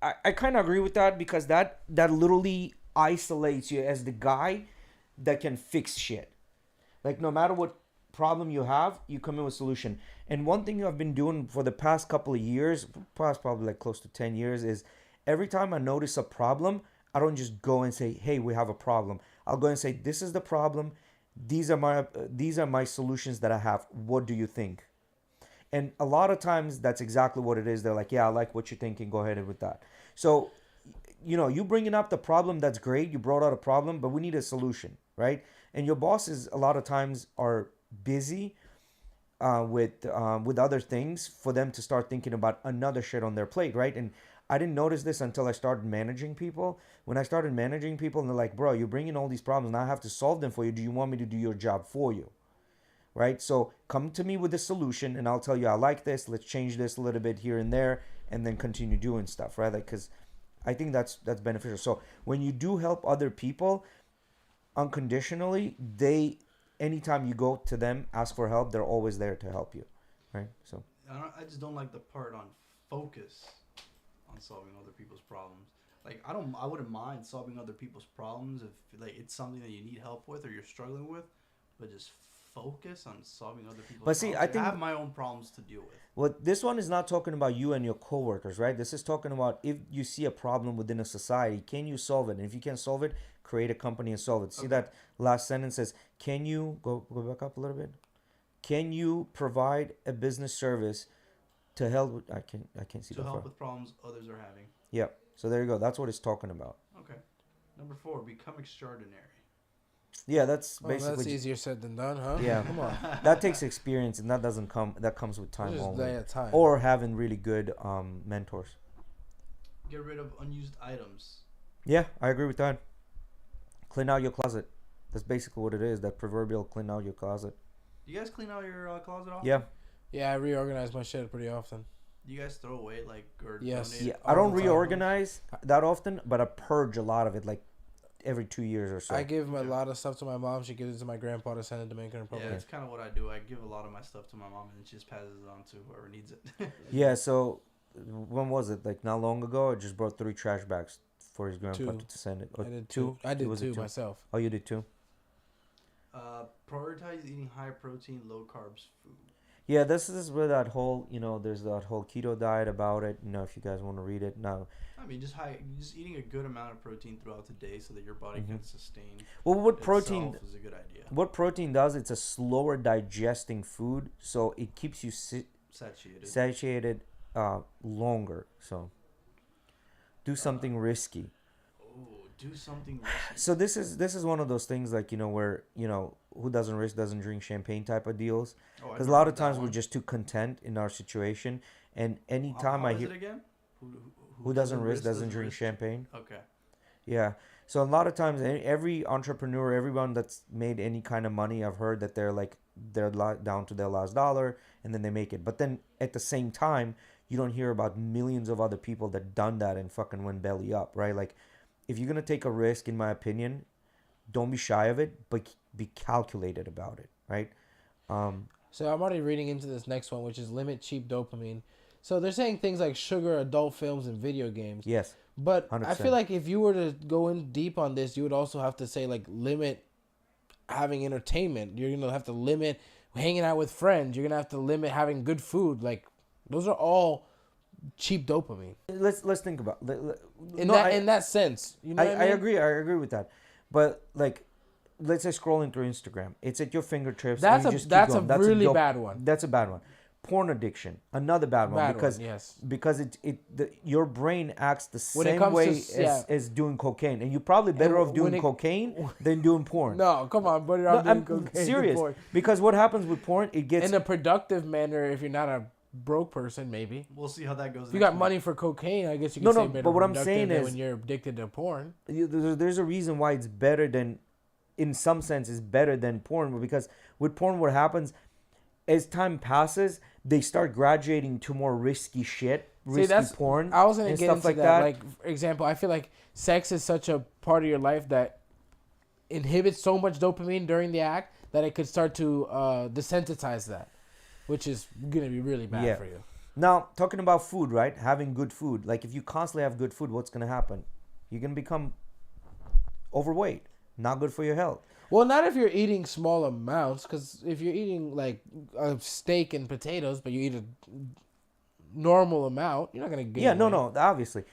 I kind of agree with that because that literally isolates you as the guy that can fix shit. Like no matter what problem you have, you come in with a solution. And one thing I've been doing for the past couple of years, past probably like close to 10 years, is every time I notice a problem, I don't just go and say, "Hey, we have a problem." I'll go and say, "This is the problem. These are my solutions that I have. What do you think?" And a lot of times that's exactly what it is. They're like, "Yeah, I like what you're thinking. Go ahead with that." So, you know, you bringing up the problem, that's great. You brought out a problem, but we need a solution, right? And your bosses a lot of times are busy with other things for them to start thinking about another shit on their plate, right? And I didn't notice this until I started managing people. When I started managing people, and they're like, "Bro, you're bringing all these problems, and I have to solve them for you. Do you want me to do your job for you?" Right? So come to me with a solution, and I'll tell you I like this. Let's change this a little bit here and there, and then continue doing stuff, right? Like, because I think that's beneficial. So when you do help other people unconditionally, anytime you go to them, ask for help, they're always there to help you, right? So I just don't like the part on focus on solving other people's problems. Like I wouldn't mind solving other people's problems if like it's something that you need help with or you're struggling with, but just focus on solving other people's But see, problems. I think I have my own problems to deal with. well, this one is not talking about you and your coworkers, right? This is talking about if you see a problem within a society, can you solve it? And if you can't solve it, create a company and solve it. See that last sentence says, can you go back up a little bit? Can you provide a business service to help with, I can't see to that help far. with problems others are having. Yeah. So there you go. That's what it's talking about. Okay. Number 4, become extraordinary. Yeah, that's Oh, basically that's easier said than done, huh? Yeah. Come on. that takes experience, and that comes with time Just only. time. Or having really good mentors. Get rid of unused items. Yeah, I agree with that. Clean out your closet. That's basically what it is. That proverbial clean out your closet. Do you guys clean out your closet often? Yeah. Yeah, I reorganize my shit pretty often. Do you guys throw away or Yes. donate? Yeah, all I don't the time. reorganize that often, but I purge a lot of it, like every 2 years or so. I give a lot of stuff to my mom. She gives it to my grandpa to send to Dominican Republic. Yeah, that's kind of what I do. I give a lot of my stuff to my mom, and she just passes it on to whoever needs it. Yeah, so when was it? Like not long ago, I just brought 3 trash bags for his grandpa Two. to send it. I did two. I did Was it two myself. Oh, you did too? prioritize eating high protein, low carbs food. Yeah, this is where that whole, there's that whole keto diet about it. If you guys want to read it now. I mean, just eating a good amount of protein throughout the day so that your body can sustain. Well, what protein is a good idea. What protein does? It's a slower digesting food, so it keeps you satiated longer. So, do something risky. Do something risky. So this is one of those things like where who doesn't risk doesn't drink champagne type of deals. Because a lot of times we're just too content in our situation, and anytime I hear it again? Who doesn't risk doesn't drink champagne. Okay. Yeah. So a lot of times, every entrepreneur, everyone that's made any kind of money, I've heard that they're down to their last dollar, and then they make it. But then at the same time, you don't hear about millions of other people that done that and fucking went belly up, right? Like, if you're gonna take a risk, in my opinion, don't be shy of it, but be calculated about it, right? So I'm already reading into this next one, which is limit cheap dopamine. So they're saying things like sugar, adult films, and video games. Yes. But 100%. I feel like if you were to go in deep on this, you would also have to say, like, limit having entertainment. You're going to have to limit hanging out with friends. You're going to have to limit having good food. Like, those are all cheap dopamine. Let's think about in that sense. You know what I mean? I agree with that. But, like, let's say scrolling through Instagram. It's at your fingertips. That's a really bad one. That's a bad one. Porn addiction, another bad one, because your brain acts the same way as doing cocaine, and you're probably better off doing cocaine than doing porn. No, come on, but I'm doing cocaine. Serious, because what happens with porn, it gets in a productive manner. If you're not a broke person, maybe we'll see how that goes. If you got money for cocaine, I guess you can say better. But what I'm saying is, when you're addicted to porn, there's a reason why it's better than, in some sense, is better than porn, because with porn, what happens as time passes, they start graduating to more risky shit, porn. I was gonna and get stuff into like that. Like, for example, I feel like sex is such a part of your life that inhibits so much dopamine during the act that it could start to desensitize that, which is gonna be really bad for you. Now, talking about food, right? Having good food. Like, if you constantly have good food, what's gonna happen? You're gonna become overweight. Not good for your health. Well, not if you're eating small amounts, because if you're eating like a steak and potatoes, but you eat a normal amount, you're not gonna gain weight. No, obviously.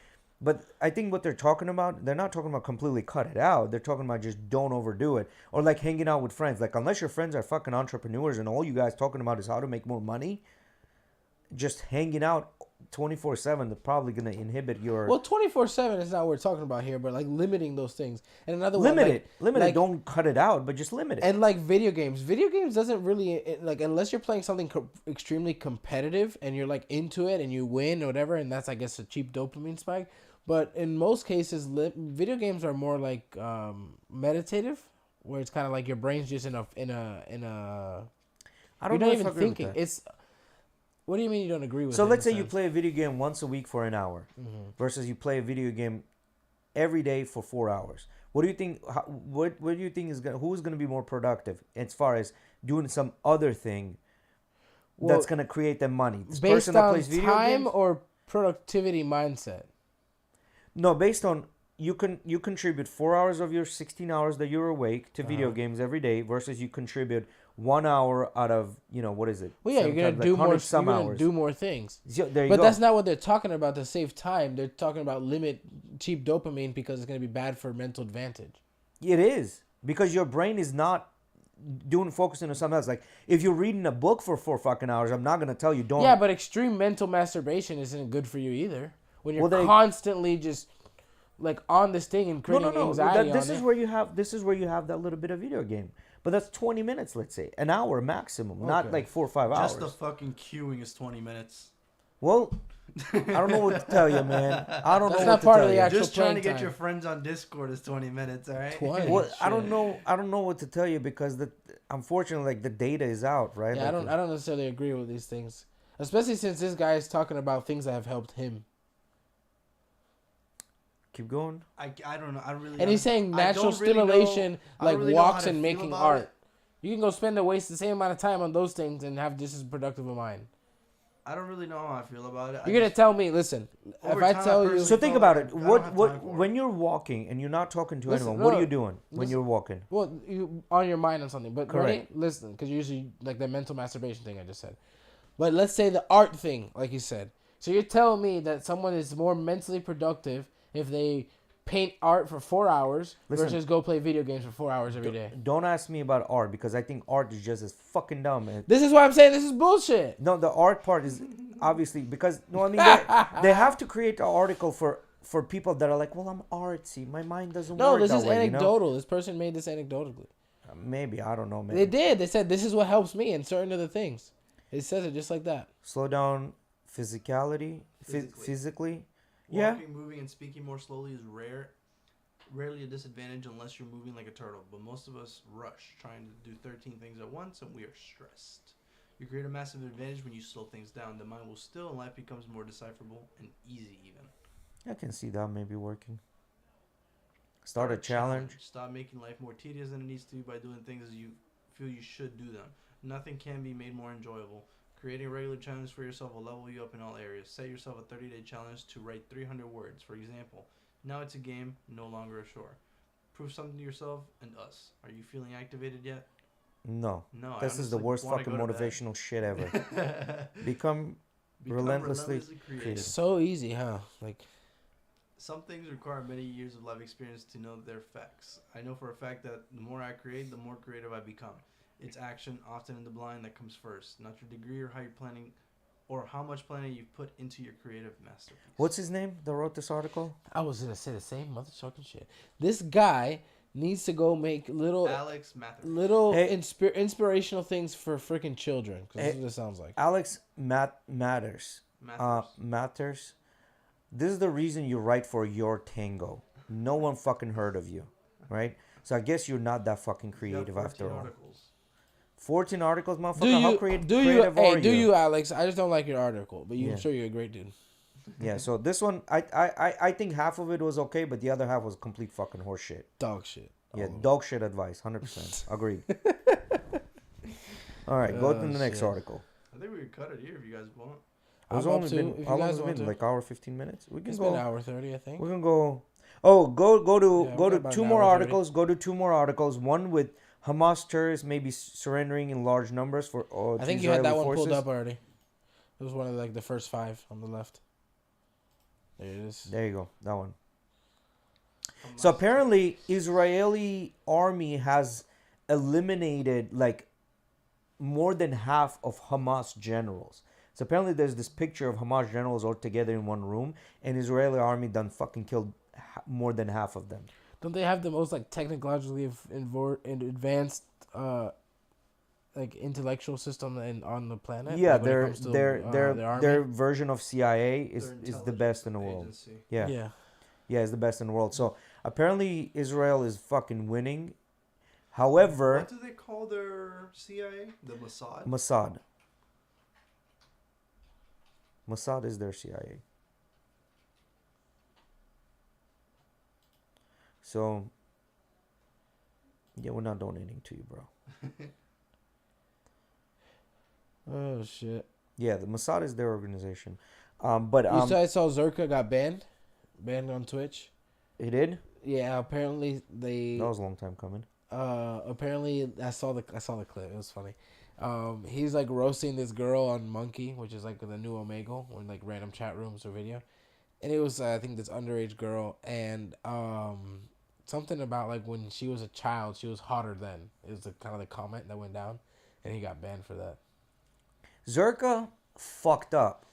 But I think what they're talking about, they're not talking about completely cut it out. They're talking about just don't overdo it, or like hanging out with friends. Like, unless your friends are fucking entrepreneurs and all you guys talking about is how to make more money, just hanging out 24/7, they're probably gonna inhibit your. Well, 24/7 is not what we're talking about here, but like limiting those things. And another limit one, it. Don't cut it out, but just limit it. And like video games doesn't really like, unless you're playing something extremely competitive and you're like into it and you win or whatever, and that's, I guess, a cheap dopamine spike. But in most cases, video games are more like meditative, where it's kind of like your brain's just in a. I don't know if I agree with that. It's. What do you mean you don't agree with? So let's say you play a video game once a week for an hour, versus you play a video game every day for 4 hours. What do you think? What do you think who's gonna be more productive as far as doing some other thing that's gonna create them money? This based person that on plays video time games? Or productivity mindset? No, based on you contribute 4 hours of your 16 hours that you're awake to video games every day, versus you contribute 1 hour out of, what is it? Well, yeah, you're gonna do more. You're gonna do more things. So, there you but go. That's not what they're talking about to save time. They're talking about limit cheap dopamine because it's gonna be bad for mental advantage. It is, because your brain is not focusing on something else. Like, if you're reading a book for 4 fucking hours, I'm not gonna tell you don't. Yeah, but extreme mental masturbation isn't good for you either. When you're constantly just like on this thing and creating anxiety. This is where you have that little bit of video game. But that's 20 minutes, let's say. An hour maximum, not like 4 or 5 hours. Just the fucking queuing is 20 minutes. Well, I don't know what to tell you, man. I don't know what to tell you. That's not part of the actual Just trying to time. get your friends on Discord is 20 minutes, all right? 20. Well, I don't know what to tell you, because unfortunately, like, the data is out, right? Yeah, like, I don't necessarily agree with these things, especially since this guy is talking about things that have helped him. Keep going. I don't know. I really. And he's saying natural stimulation, like walks and making art. You can go waste the same amount of time on those things and have just as productive a mind. I don't really know how I feel about it. You're gonna tell me. Listen, if Over I time, I tell you, personally So think felt about like it. I don't have time What for when it. you're walking and you're not talking to Listen, anyone? What are no, you doing when listen. you're walking? well, you on your mind on something, but Correct. ready? Listen, because usually like the mental masturbation thing I just said. But let's say the art thing, like you said. So you're telling me that someone is more mentally productive if they paint art for 4 hours Listen. versus go play video games for 4 hours every day. Don't ask me about art because I think art is just as fucking dumb. This is why I'm saying this is bullshit. No, the art part is obviously because I mean they have to create an article for people that are like, well, I'm artsy. My mind doesn't No, work this that is way. anecdotal. This person made this anecdotally. Maybe I don't know. They Maybe did. They said this is what helps me and certain other things. It says it just like that. slow down physicality, physically. Yeah. Walking, moving, and speaking more slowly is rarely a disadvantage unless you're moving like a turtle. But most of us rush, trying to do 13 things at once, and we are stressed. You create a massive advantage when you slow things down. The mind will still, and life becomes more decipherable and easy even. I can see that maybe working. Start a challenge. Stop making life more tedious than it needs to be by doing things as you feel you should do them. Nothing can be made more enjoyable. Creating a regular challenge for yourself will level you up in all areas. Set yourself a 30-day challenge to write 300 words. For example, now it's a game, no longer a chore. Prove something to yourself and us. Are you feeling activated yet? No. No. This is the worst fucking motivational shit ever. Become relentlessly creative. So easy, huh? Like, some things require many years of life experience to know their effects. I know for a fact that the more I create, the more creative I become. It's action, often in the blind, that comes first. Not your degree or how you're planning, or how much planning you've put into your creative masterpiece. What's his name that wrote this article? I was gonna say the same motherfucking shit. This guy needs to go make Alex Mathers. inspirational things for freaking children. Because this is what it sounds like. Alex Matters. Matters. This is the reason you write for Your Tango. No one fucking heard of you, right? So I guess you're not that fucking creative after all. Articles. 14 articles, motherfucker. How creative are you? Do you, Alex? I just don't like your article, but I'm sure you're a great dude. Yeah, so this one, I think half of it was okay, but the other half was complete fucking horseshit. Dog shit. Yeah, dog shit advice, 100%. Agreed. All right, go to the next article. I think we could cut it here if you guys want. It's only been, how long has it been? Like hour 15 minutes? We can It's go. been an hour 30, I think. We can go. Oh, go to about two an more hour 30. articles. Go to two more articles. One with Hamas terrorists maybe surrendering in large numbers for. I think you had that one pulled up already. It was one of the first 5 on the left. There it is. There you go. That one. So apparently, Israeli army has eliminated like more than half of Hamas generals. So apparently, there's this picture of Hamas generals all together in one room, and Israeli army done fucking killed more than half of them. Don't they have the most like technologically advanced like intellectual system on the planet? Yeah, like, when it comes to, their version of CIA is the best in the world. Agency. Yeah, it's the best in the world. So apparently Israel is fucking winning. However, What do they call their CIA? The Mossad? Mossad is their CIA. So yeah, we're not donating to you, bro. Oh shit! Yeah, the Mossad is their organization. But You saw I saw Zerka got banned on Twitch. he did. Yeah, apparently they. That was a long time coming. Apparently I saw the clip. It was funny. He's like roasting this girl on Monkey, which is like the new Omegle, or in like random chat rooms or video. And it was I think this underage girl, and something about like when she was a child, she was hotter then. It was kind of the comment that went down, and he got banned for that. Zerka fucked up.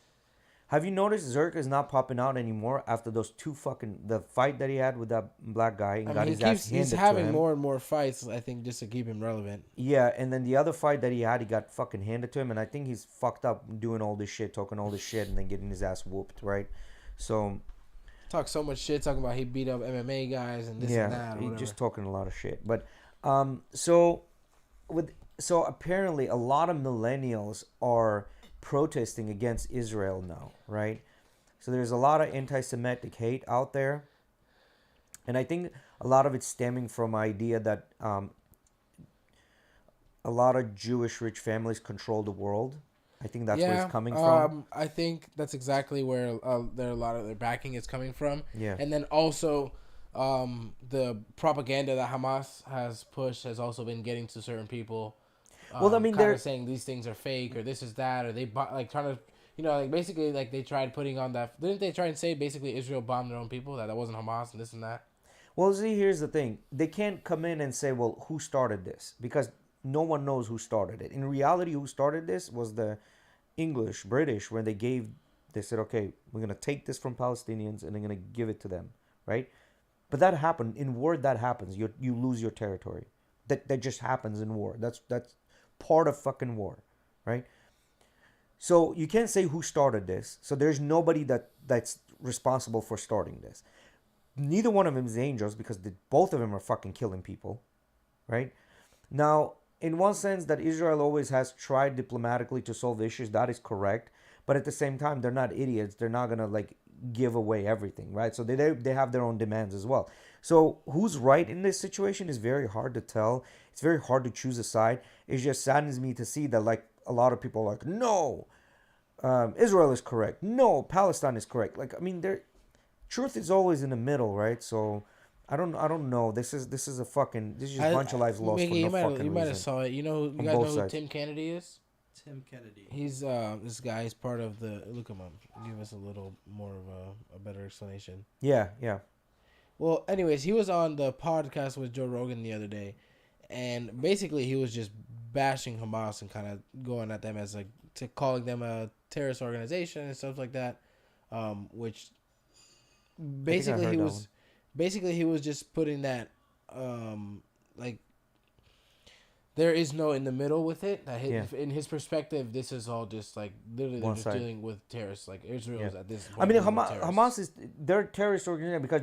Have you noticed Zerka is not popping out anymore after those the fight that he had with that black guy and got his ass handed he's to having him. more and more fights, I think, just to keep him relevant. Yeah, and then the other fight that he had, he got fucking handed to him, and I think he's fucked up doing all this shit, talking all this shit, and then getting his ass whooped, right? So talk so much shit, talking about he beat up MMA guys and this and that. He's just talking a lot of shit. But so apparently a lot of millennials are protesting against Israel now, right? So there's a lot of anti-Semitic hate out there, and I think a lot of it's stemming from idea that a lot of Jewish rich families control the world. I think that's where it's coming from. I think that's exactly where there a lot of their backing is coming from. Yeah. And then also, the propaganda that Hamas has pushed has also been getting to certain people. Well, I mean, they're they're saying these things are fake or this is that, or they like trying to, like basically like they tried putting on that. Didn't they try and say basically Israel bombed their own people, that wasn't Hamas and this and that? Well, see, here's the thing. They can't come in and say, well, who started this? Because no one knows who started it. In reality, who started this was the British, when they said, okay, we're going to take this from Palestinians and they're going to give it to them, right? But that happened. In war, that happens. You lose your territory. That just happens in war. That's part of fucking war, right? So you can't say who started this. So there's nobody that's responsible for starting this. Neither one of them is angels, because both of them are fucking killing people, right? Now, in one sense, that Israel always has tried diplomatically to solve issues, that is correct. But at the same time, they're not idiots. They're not gonna like give away everything, right? So they have their own demands as well. So who's right in this situation is very hard to tell. It's very hard to choose a side. It just saddens me to see that like a lot of people are like, no, Israel is correct. No, Palestine is correct. Like, I mean, truth is always in the middle, right? So I don't know. This is just a bunch of lives lost for no fucking reason. You might have saw it. You guys know who Tim Kennedy is? Tim Kennedy. He's this guy is part of the. Look him up. Give us a little more of a better explanation. Yeah. Well, anyways, he was on the podcast with Joe Rogan the other day, and basically he was just bashing Hamas and kind of going at them as calling them a terrorist organization and stuff like that, which basically he was just putting that like there is no in the middle with it. In his perspective, this is all just like literally they're just dealing with terrorists. Like Israel is at this point. I mean, Hamas they're a terrorist organization because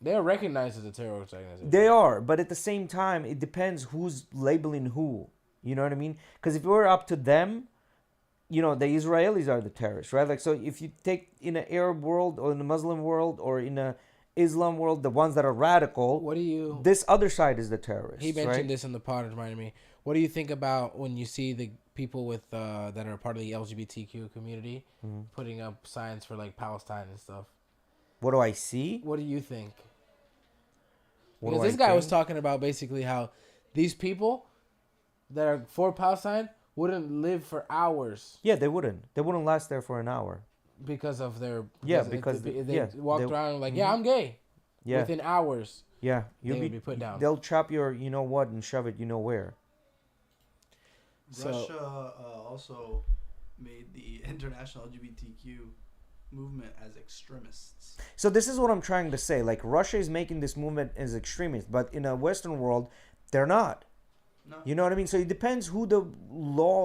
they are recognized as a terrorist organization. They are, but at the same time, it depends who's labeling who. You know what I mean? Because if it were up to them, the Israelis are the terrorists, right? Like, so if you take in an Arab world or in a Muslim world or in a Islam world, the ones that are radical, this other side is the terrorist. He mentioned this in the pod, reminded me. What do you think about when you see the people with that are part of the LGBTQ community putting up signs for like Palestine and stuff? What do I see? What do you think? Because this guy was talking about basically how these people that are for Palestine wouldn't live for hours. Yeah, they wouldn't. They wouldn't last there for an hour. Because of their... Because they walked around like, I'm gay. Yeah. Within hours. Yeah. They would be put down. They'll chop your you-know-what and shove it you-know-where. Russia also made the international LGBTQ movement as extremists. So this is what I'm trying to say. Like, Russia is making this movement as extremists, but in a Western world, they're not. No. You know what I mean? So it depends who the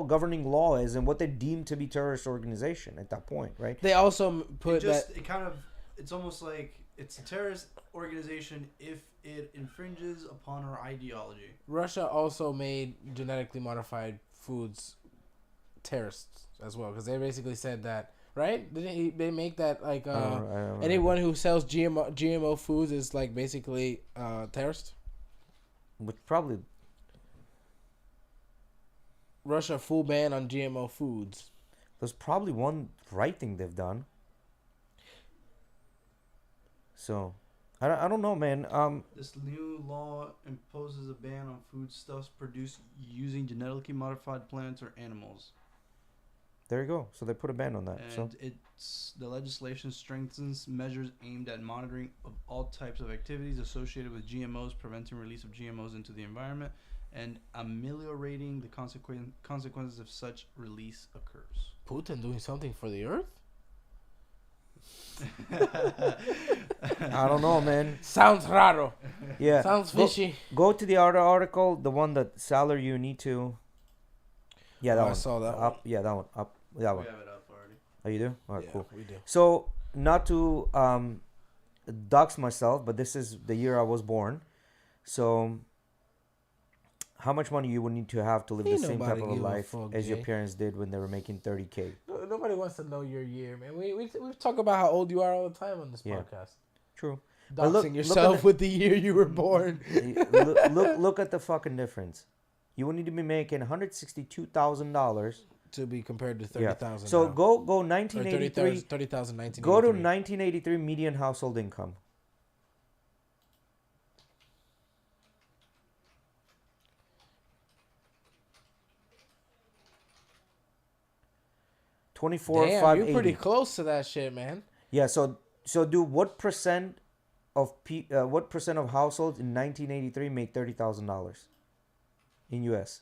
governing law is and what they deem to be terrorist organization at that point, right? They also put it's almost like it's a terrorist organization if it infringes upon our ideology. Russia also made genetically modified foods terrorists as well, because they basically said that, right? Didn't they make that like anyone who sells GMO foods is like basically terrorist? Which probably. Russia full ban on GMO foods. There's probably one right thing they've done. So, I don't know, man. This new law imposes a ban on foodstuffs produced using genetically modified plants or animals. There you go. So they put a ban on that. And the legislation strengthens measures aimed at monitoring of all types of activities associated with GMOs, preventing release of GMOs into the environment, and ameliorating the consequences if such release occurs. Putin doing something for the earth? I don't know, man. Sounds raro. Yeah. Sounds fishy. Go to the other article, the one that Salar you need to. Yeah, that one. I saw that up. One. Yeah, that one. Up. That one. We have it up already. Oh, you do? All right, yeah, cool. We do. So, not to dox myself, but this is the year I was born. So, how much money you would need to have to live the same type of a life as your parents did when they were making $30K? Nobody wants to know your year, man. We talk about how old you are all the time on this podcast. True. Doxing yourself with the year you were born. look at the fucking difference. You would need to be making $162,000 to be compared to 30,000. So now. go Or 1983. 30,000, 1983. Go to 1983 median household income. Damn, you're pretty close to that shit, man. Yeah. So do what percent of what percent of households in 1983 make $30,000 in U.S.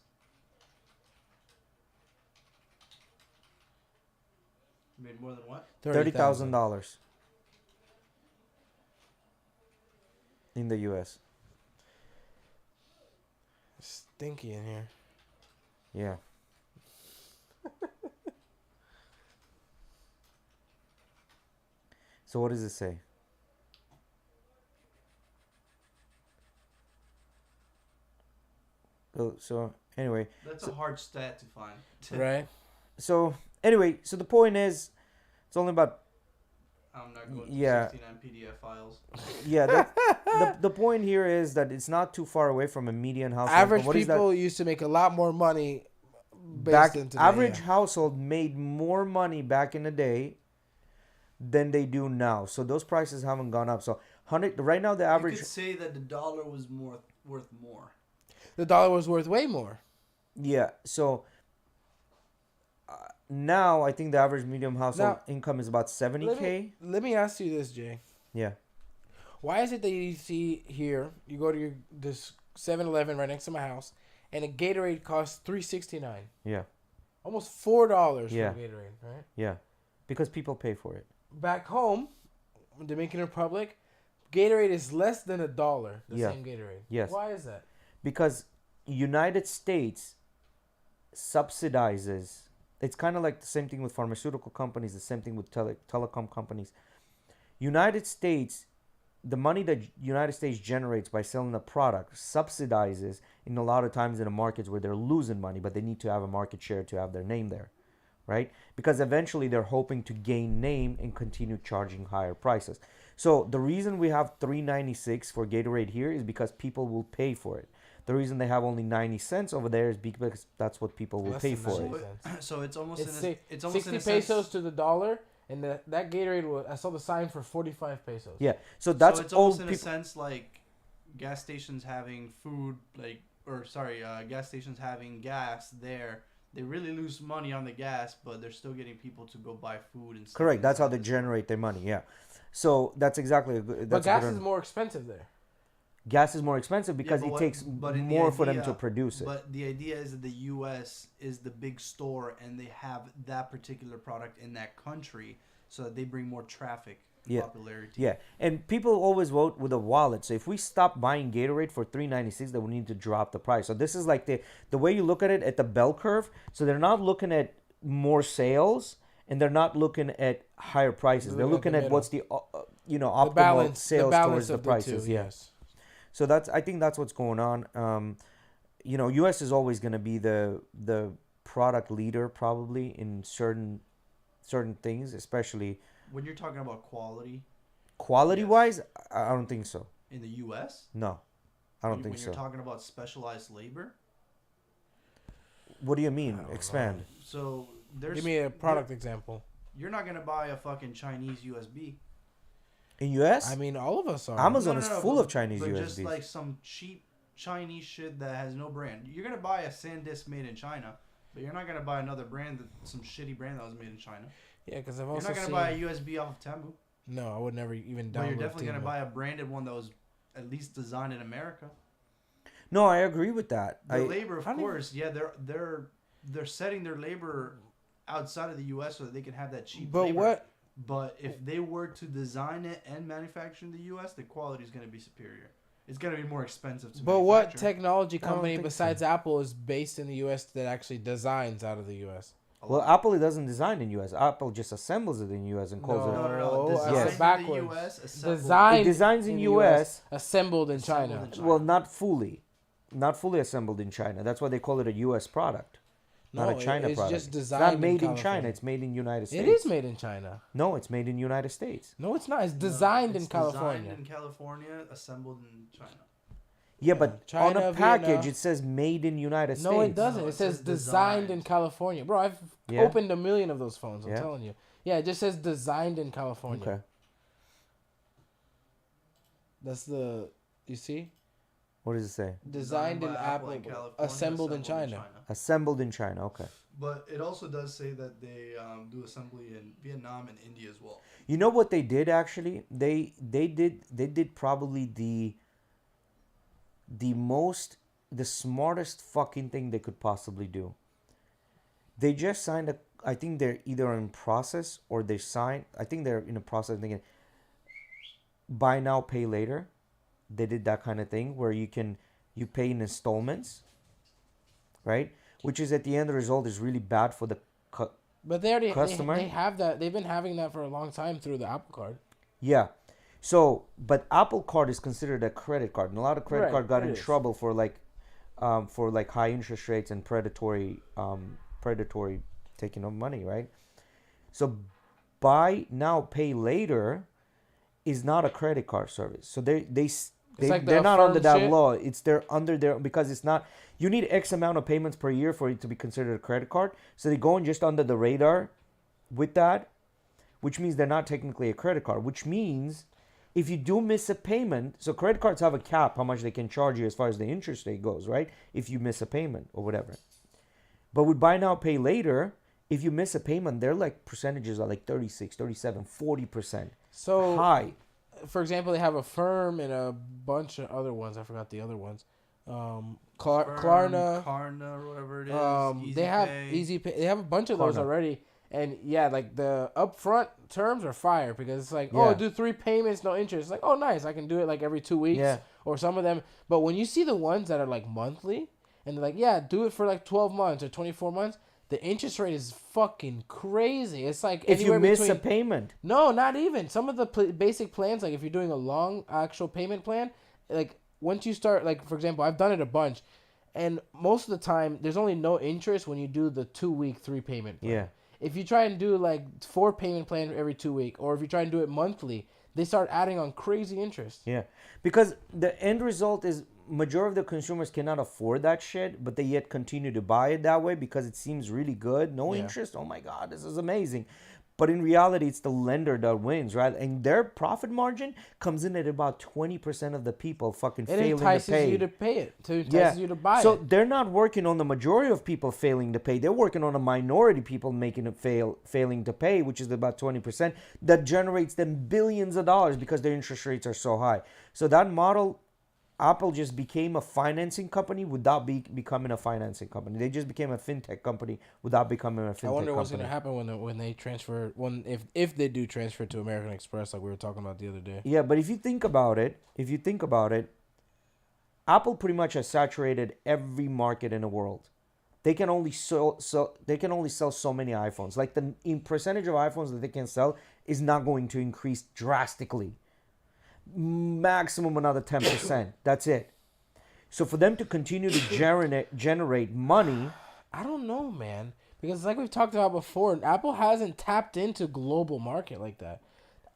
Made more than what? $30,000 in the U.S. Stinky in here. Yeah. So what does it say? So anyway, That's a hard stat to find. Right? so the point is, it's only about I'm not going to Yeah. 69 PDF files. the point here is that it's not too far away from a median household. Average What is that? people used to make a lot more money. Back Based average household made more money back in the day than they do now. So those prices haven't gone up. So 100 right now the You average could say that the dollar was worth more. The dollar was worth way more. So now I think the average medium household income is about 70K. Let me ask you this, Jay. Yeah. Why is it that you see here, you go to this 7-Eleven right next to my house, and a Gatorade costs $3.69? Yeah. Almost $4 Yeah. for a Gatorade, right? Yeah. Because people pay for it. Back home, in Dominican Republic, Gatorade is less than $1. The Yeah. same Gatorade. Yes. Why is that? Because United States subsidizes. It's kind of like the same thing with pharmaceutical companies, the same thing with telecom companies. United States, the money that United States generates by selling a product subsidizes in a lot of times in the markets where they're losing money, but they need to have a market share to have their name there, right? Because eventually they're hoping to gain name and continue charging higher prices. So the reason we have $3.96 for Gatorade here is because people will pay for it. The reason they have only 90 cents over there is because that's what people will Less pay than for 90 it. cents. So it's almost It's almost 60 in a pesos sense, to the dollar, and that Gatorade was, I saw the sign for 45 pesos. Yeah, so that's so it's almost old in a people. sense like gas stations having food, gas stations having gas there. They really lose money on the gas, but they're still getting people to go buy food and stuff. Correct. That's how they inside. generate their money. Yeah. So that's exactly. But gas is more expensive there. Gas is more expensive because Yeah, it but takes but in the more for them idea- to produce it. But the idea is that the U.S. is the big store, and they have that particular product in that country, so that they bring more traffic, Yeah. popularity. Yeah, and people always vote with a wallet. So if we stop buying Gatorade for $3.96, then we need to drop the price. So this is like the way you look at it at the bell curve. So they're not looking at more sales, and they're not looking at higher prices. They're looking at what's the optimal sales towards the prices. Yes. So I think that's what's going on. U.S. is always going to be the product leader probably in certain things, especially When you're talking about quality quality-wise. I don't think so. in the U.S., No, I don't think when so. you're talking about specialized labor, What do you mean? Expand. so there's Give me a product example. You're not gonna buy a fucking Chinese USB. In U.S., I mean, all of us are. Amazon is full but- of Chinese but USBs. just like some cheap Chinese shit that has no brand. You're gonna buy a SanDisk made in China, but you're not gonna buy another brand, some shitty brand that was made in China. Yeah, because I've You're also not gonna seen. buy a USB off of Temu, No, I would never even download. but you're definitely gonna Temu. buy a branded one that was at least designed in America. No, I agree with that. The labor, of course, yeah, they're setting their labor outside of the U.S. so that they can have that cheap But labor. what? But if they were to design it and manufacture in the U.S., the quality is going to be superior. It's going to be more expensive to But what manufacture. technology don't company think besides Apple is based in the U.S. that actually designs out of the U.S.? Well, Apple doesn't design in U.S. Apple just assembles it in U.S. and calls No, it. no. I Designed said in the backwards. U.S., assembled- Designed. It designs in the U.S., assembled in assembled China. in China. Well, not fully assembled in China. That's why they call it a U.S. product, not No, a China it's product. just It's designed not in made in China. California. It's made in United States. It is made in China. No, it's made in United States. No, it's not. It's No, designed it's in California. Designed in California, assembled in China. Yeah, but China, on a package Vietnam. it says made in United States. No, it doesn't. No, it says says designed in designed. California. Bro, I've Yeah? opened a million of those phones. I'm Yeah? telling you. Yeah, it just says designed in California. Okay. That's the. You see? What does it say? Designed in by Apple, California, assembled in China. Assembled in China. Okay. But it also does say that they do assembly in Vietnam and India as well. You know what they did actually? They did probably the smartest fucking thing they could possibly do. They just signed I think they're either in process or they signed. I think they're in a process thinking buy now, pay later. They did that kind of thing where you pay in installments, right? Which is at the end the result is really bad for the But they already customer. they have that. They've been having that for a long time through the Apple Card. Yeah. So, but Apple Card is considered a credit card, and a lot of credit card got in trouble for high interest rates and predatory taking of money, right? So, buy now, pay later is not a credit card service. So they're not under that shit. law. They're under their because it's not. You need X amount of payments per year for it to be considered a credit card. So they're going just under the radar with that, which means they're not technically a credit card. Which means if you do miss a payment, so credit cards have a cap how much they can charge you as far as the interest rate goes, right? If you miss a payment or whatever. But with buy now, pay later, if you miss a payment, their like percentages are like 36, 37, 40%. So high. For example, they have a Firm and a bunch of other ones. I forgot the other ones. Klarna, or whatever it is. they have Easy Pay. They have a bunch of those already. And yeah, like the upfront terms are fire because it's like, oh, do 3 payments, no interest. It's like, oh, nice. I can do it like every 2 weeks or some of them. But when you see the ones that are like monthly and they're like, yeah, do it for like 12 months or 24 months, the interest rate is fucking crazy. It's like if you miss a payment. No, not even. Some of the basic plans, like if you're doing a long actual payment plan, like once you start, like for example, I've done it a bunch. And most of the time, there's only no interest when you do the 2-week 3 payment plan. Yeah. If you try and do like 4 payment plan every 2 week, or if you try and do it monthly, they start adding on crazy interest. Yeah, because the end result is majority of the consumers cannot afford that shit, but they yet continue to buy it that way because it seems really good. No interest. Oh my God, this is amazing. But in reality, it's the lender that wins, right? And their profit margin comes in at about 20% of the people fucking failing to pay. It entices you to pay it. It entices you to buy it. So they're not working on the majority of people failing to pay. They're working on a minority of people making it failing to pay, which is about 20%. That generates them billions of dollars because their interest rates are so high. So that model, Apple just became a financing company without becoming a financing company. They just became a fintech company without becoming a fintech company. I wonder what's going to happen when they transfer, if they do transfer to American Express like we were talking about the other day. Yeah, but if you think about it, Apple pretty much has saturated every market in the world. They can only sell so many iPhones. Like the percentage of iPhones that they can sell is not going to increase drastically. Maximum another 10%. That's it. So for them to continue to generate money, I don't know, man. Because like we've talked about before, Apple hasn't tapped into global market like that.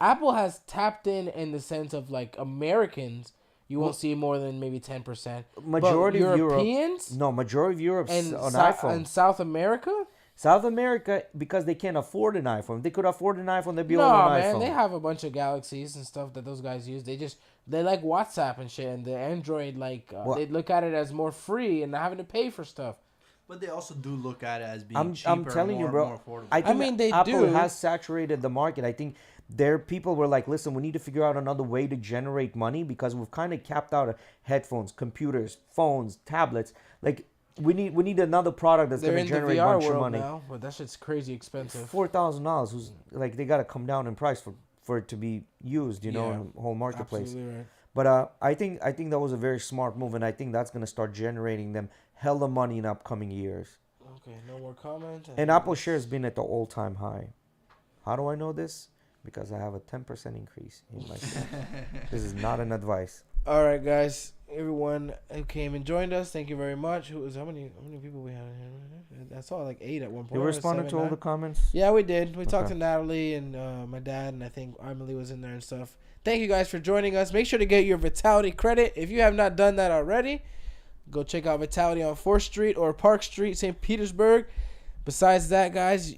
Apple has tapped in the sense of like Americans, you won't see more than maybe 10%. Majority of Europeans? No, majority of Europe on iPhone. And South America? South America, because they can't afford an iPhone. If they could afford an iPhone, they'd be on an iPhone. No, man, they have a bunch of Galaxies and stuff that those guys use. They like WhatsApp and shit, and the Android, they look at it as more free and not having to pay for stuff. But they also do look at it as being cheaper, I'm telling you, bro, more affordable. I think Apple has saturated the market. I think people were like, listen, we need to figure out another way to generate money because we've kind of capped out headphones, computers, phones, tablets. Like, we need another product that's going to generate a bunch of money. Now, but that shit's crazy expensive. $4,000. Who's like they got to come down in price for it to be used, in the whole marketplace. Absolutely right. But I think that was a very smart move, and I think that's going to start generating them hella money in upcoming years. Okay, no more comments. And Apple share has been at the all-time high. How do I know this? Because I have a 10% increase in my share. This is not an advice. All right, guys. Everyone who came and joined us, thank you very much. How many people we had in here? I saw like 8 at one point. You responded to all the comments? Yeah, we did. We talked Okay. to Natalie and my dad, and I think Emily was in there and stuff. Thank you guys for joining us. Make sure to get your Vitality credit. If you have not done that already, go check out Vitality on 4th Street or Park Street, St. Petersburg. Besides that, guys,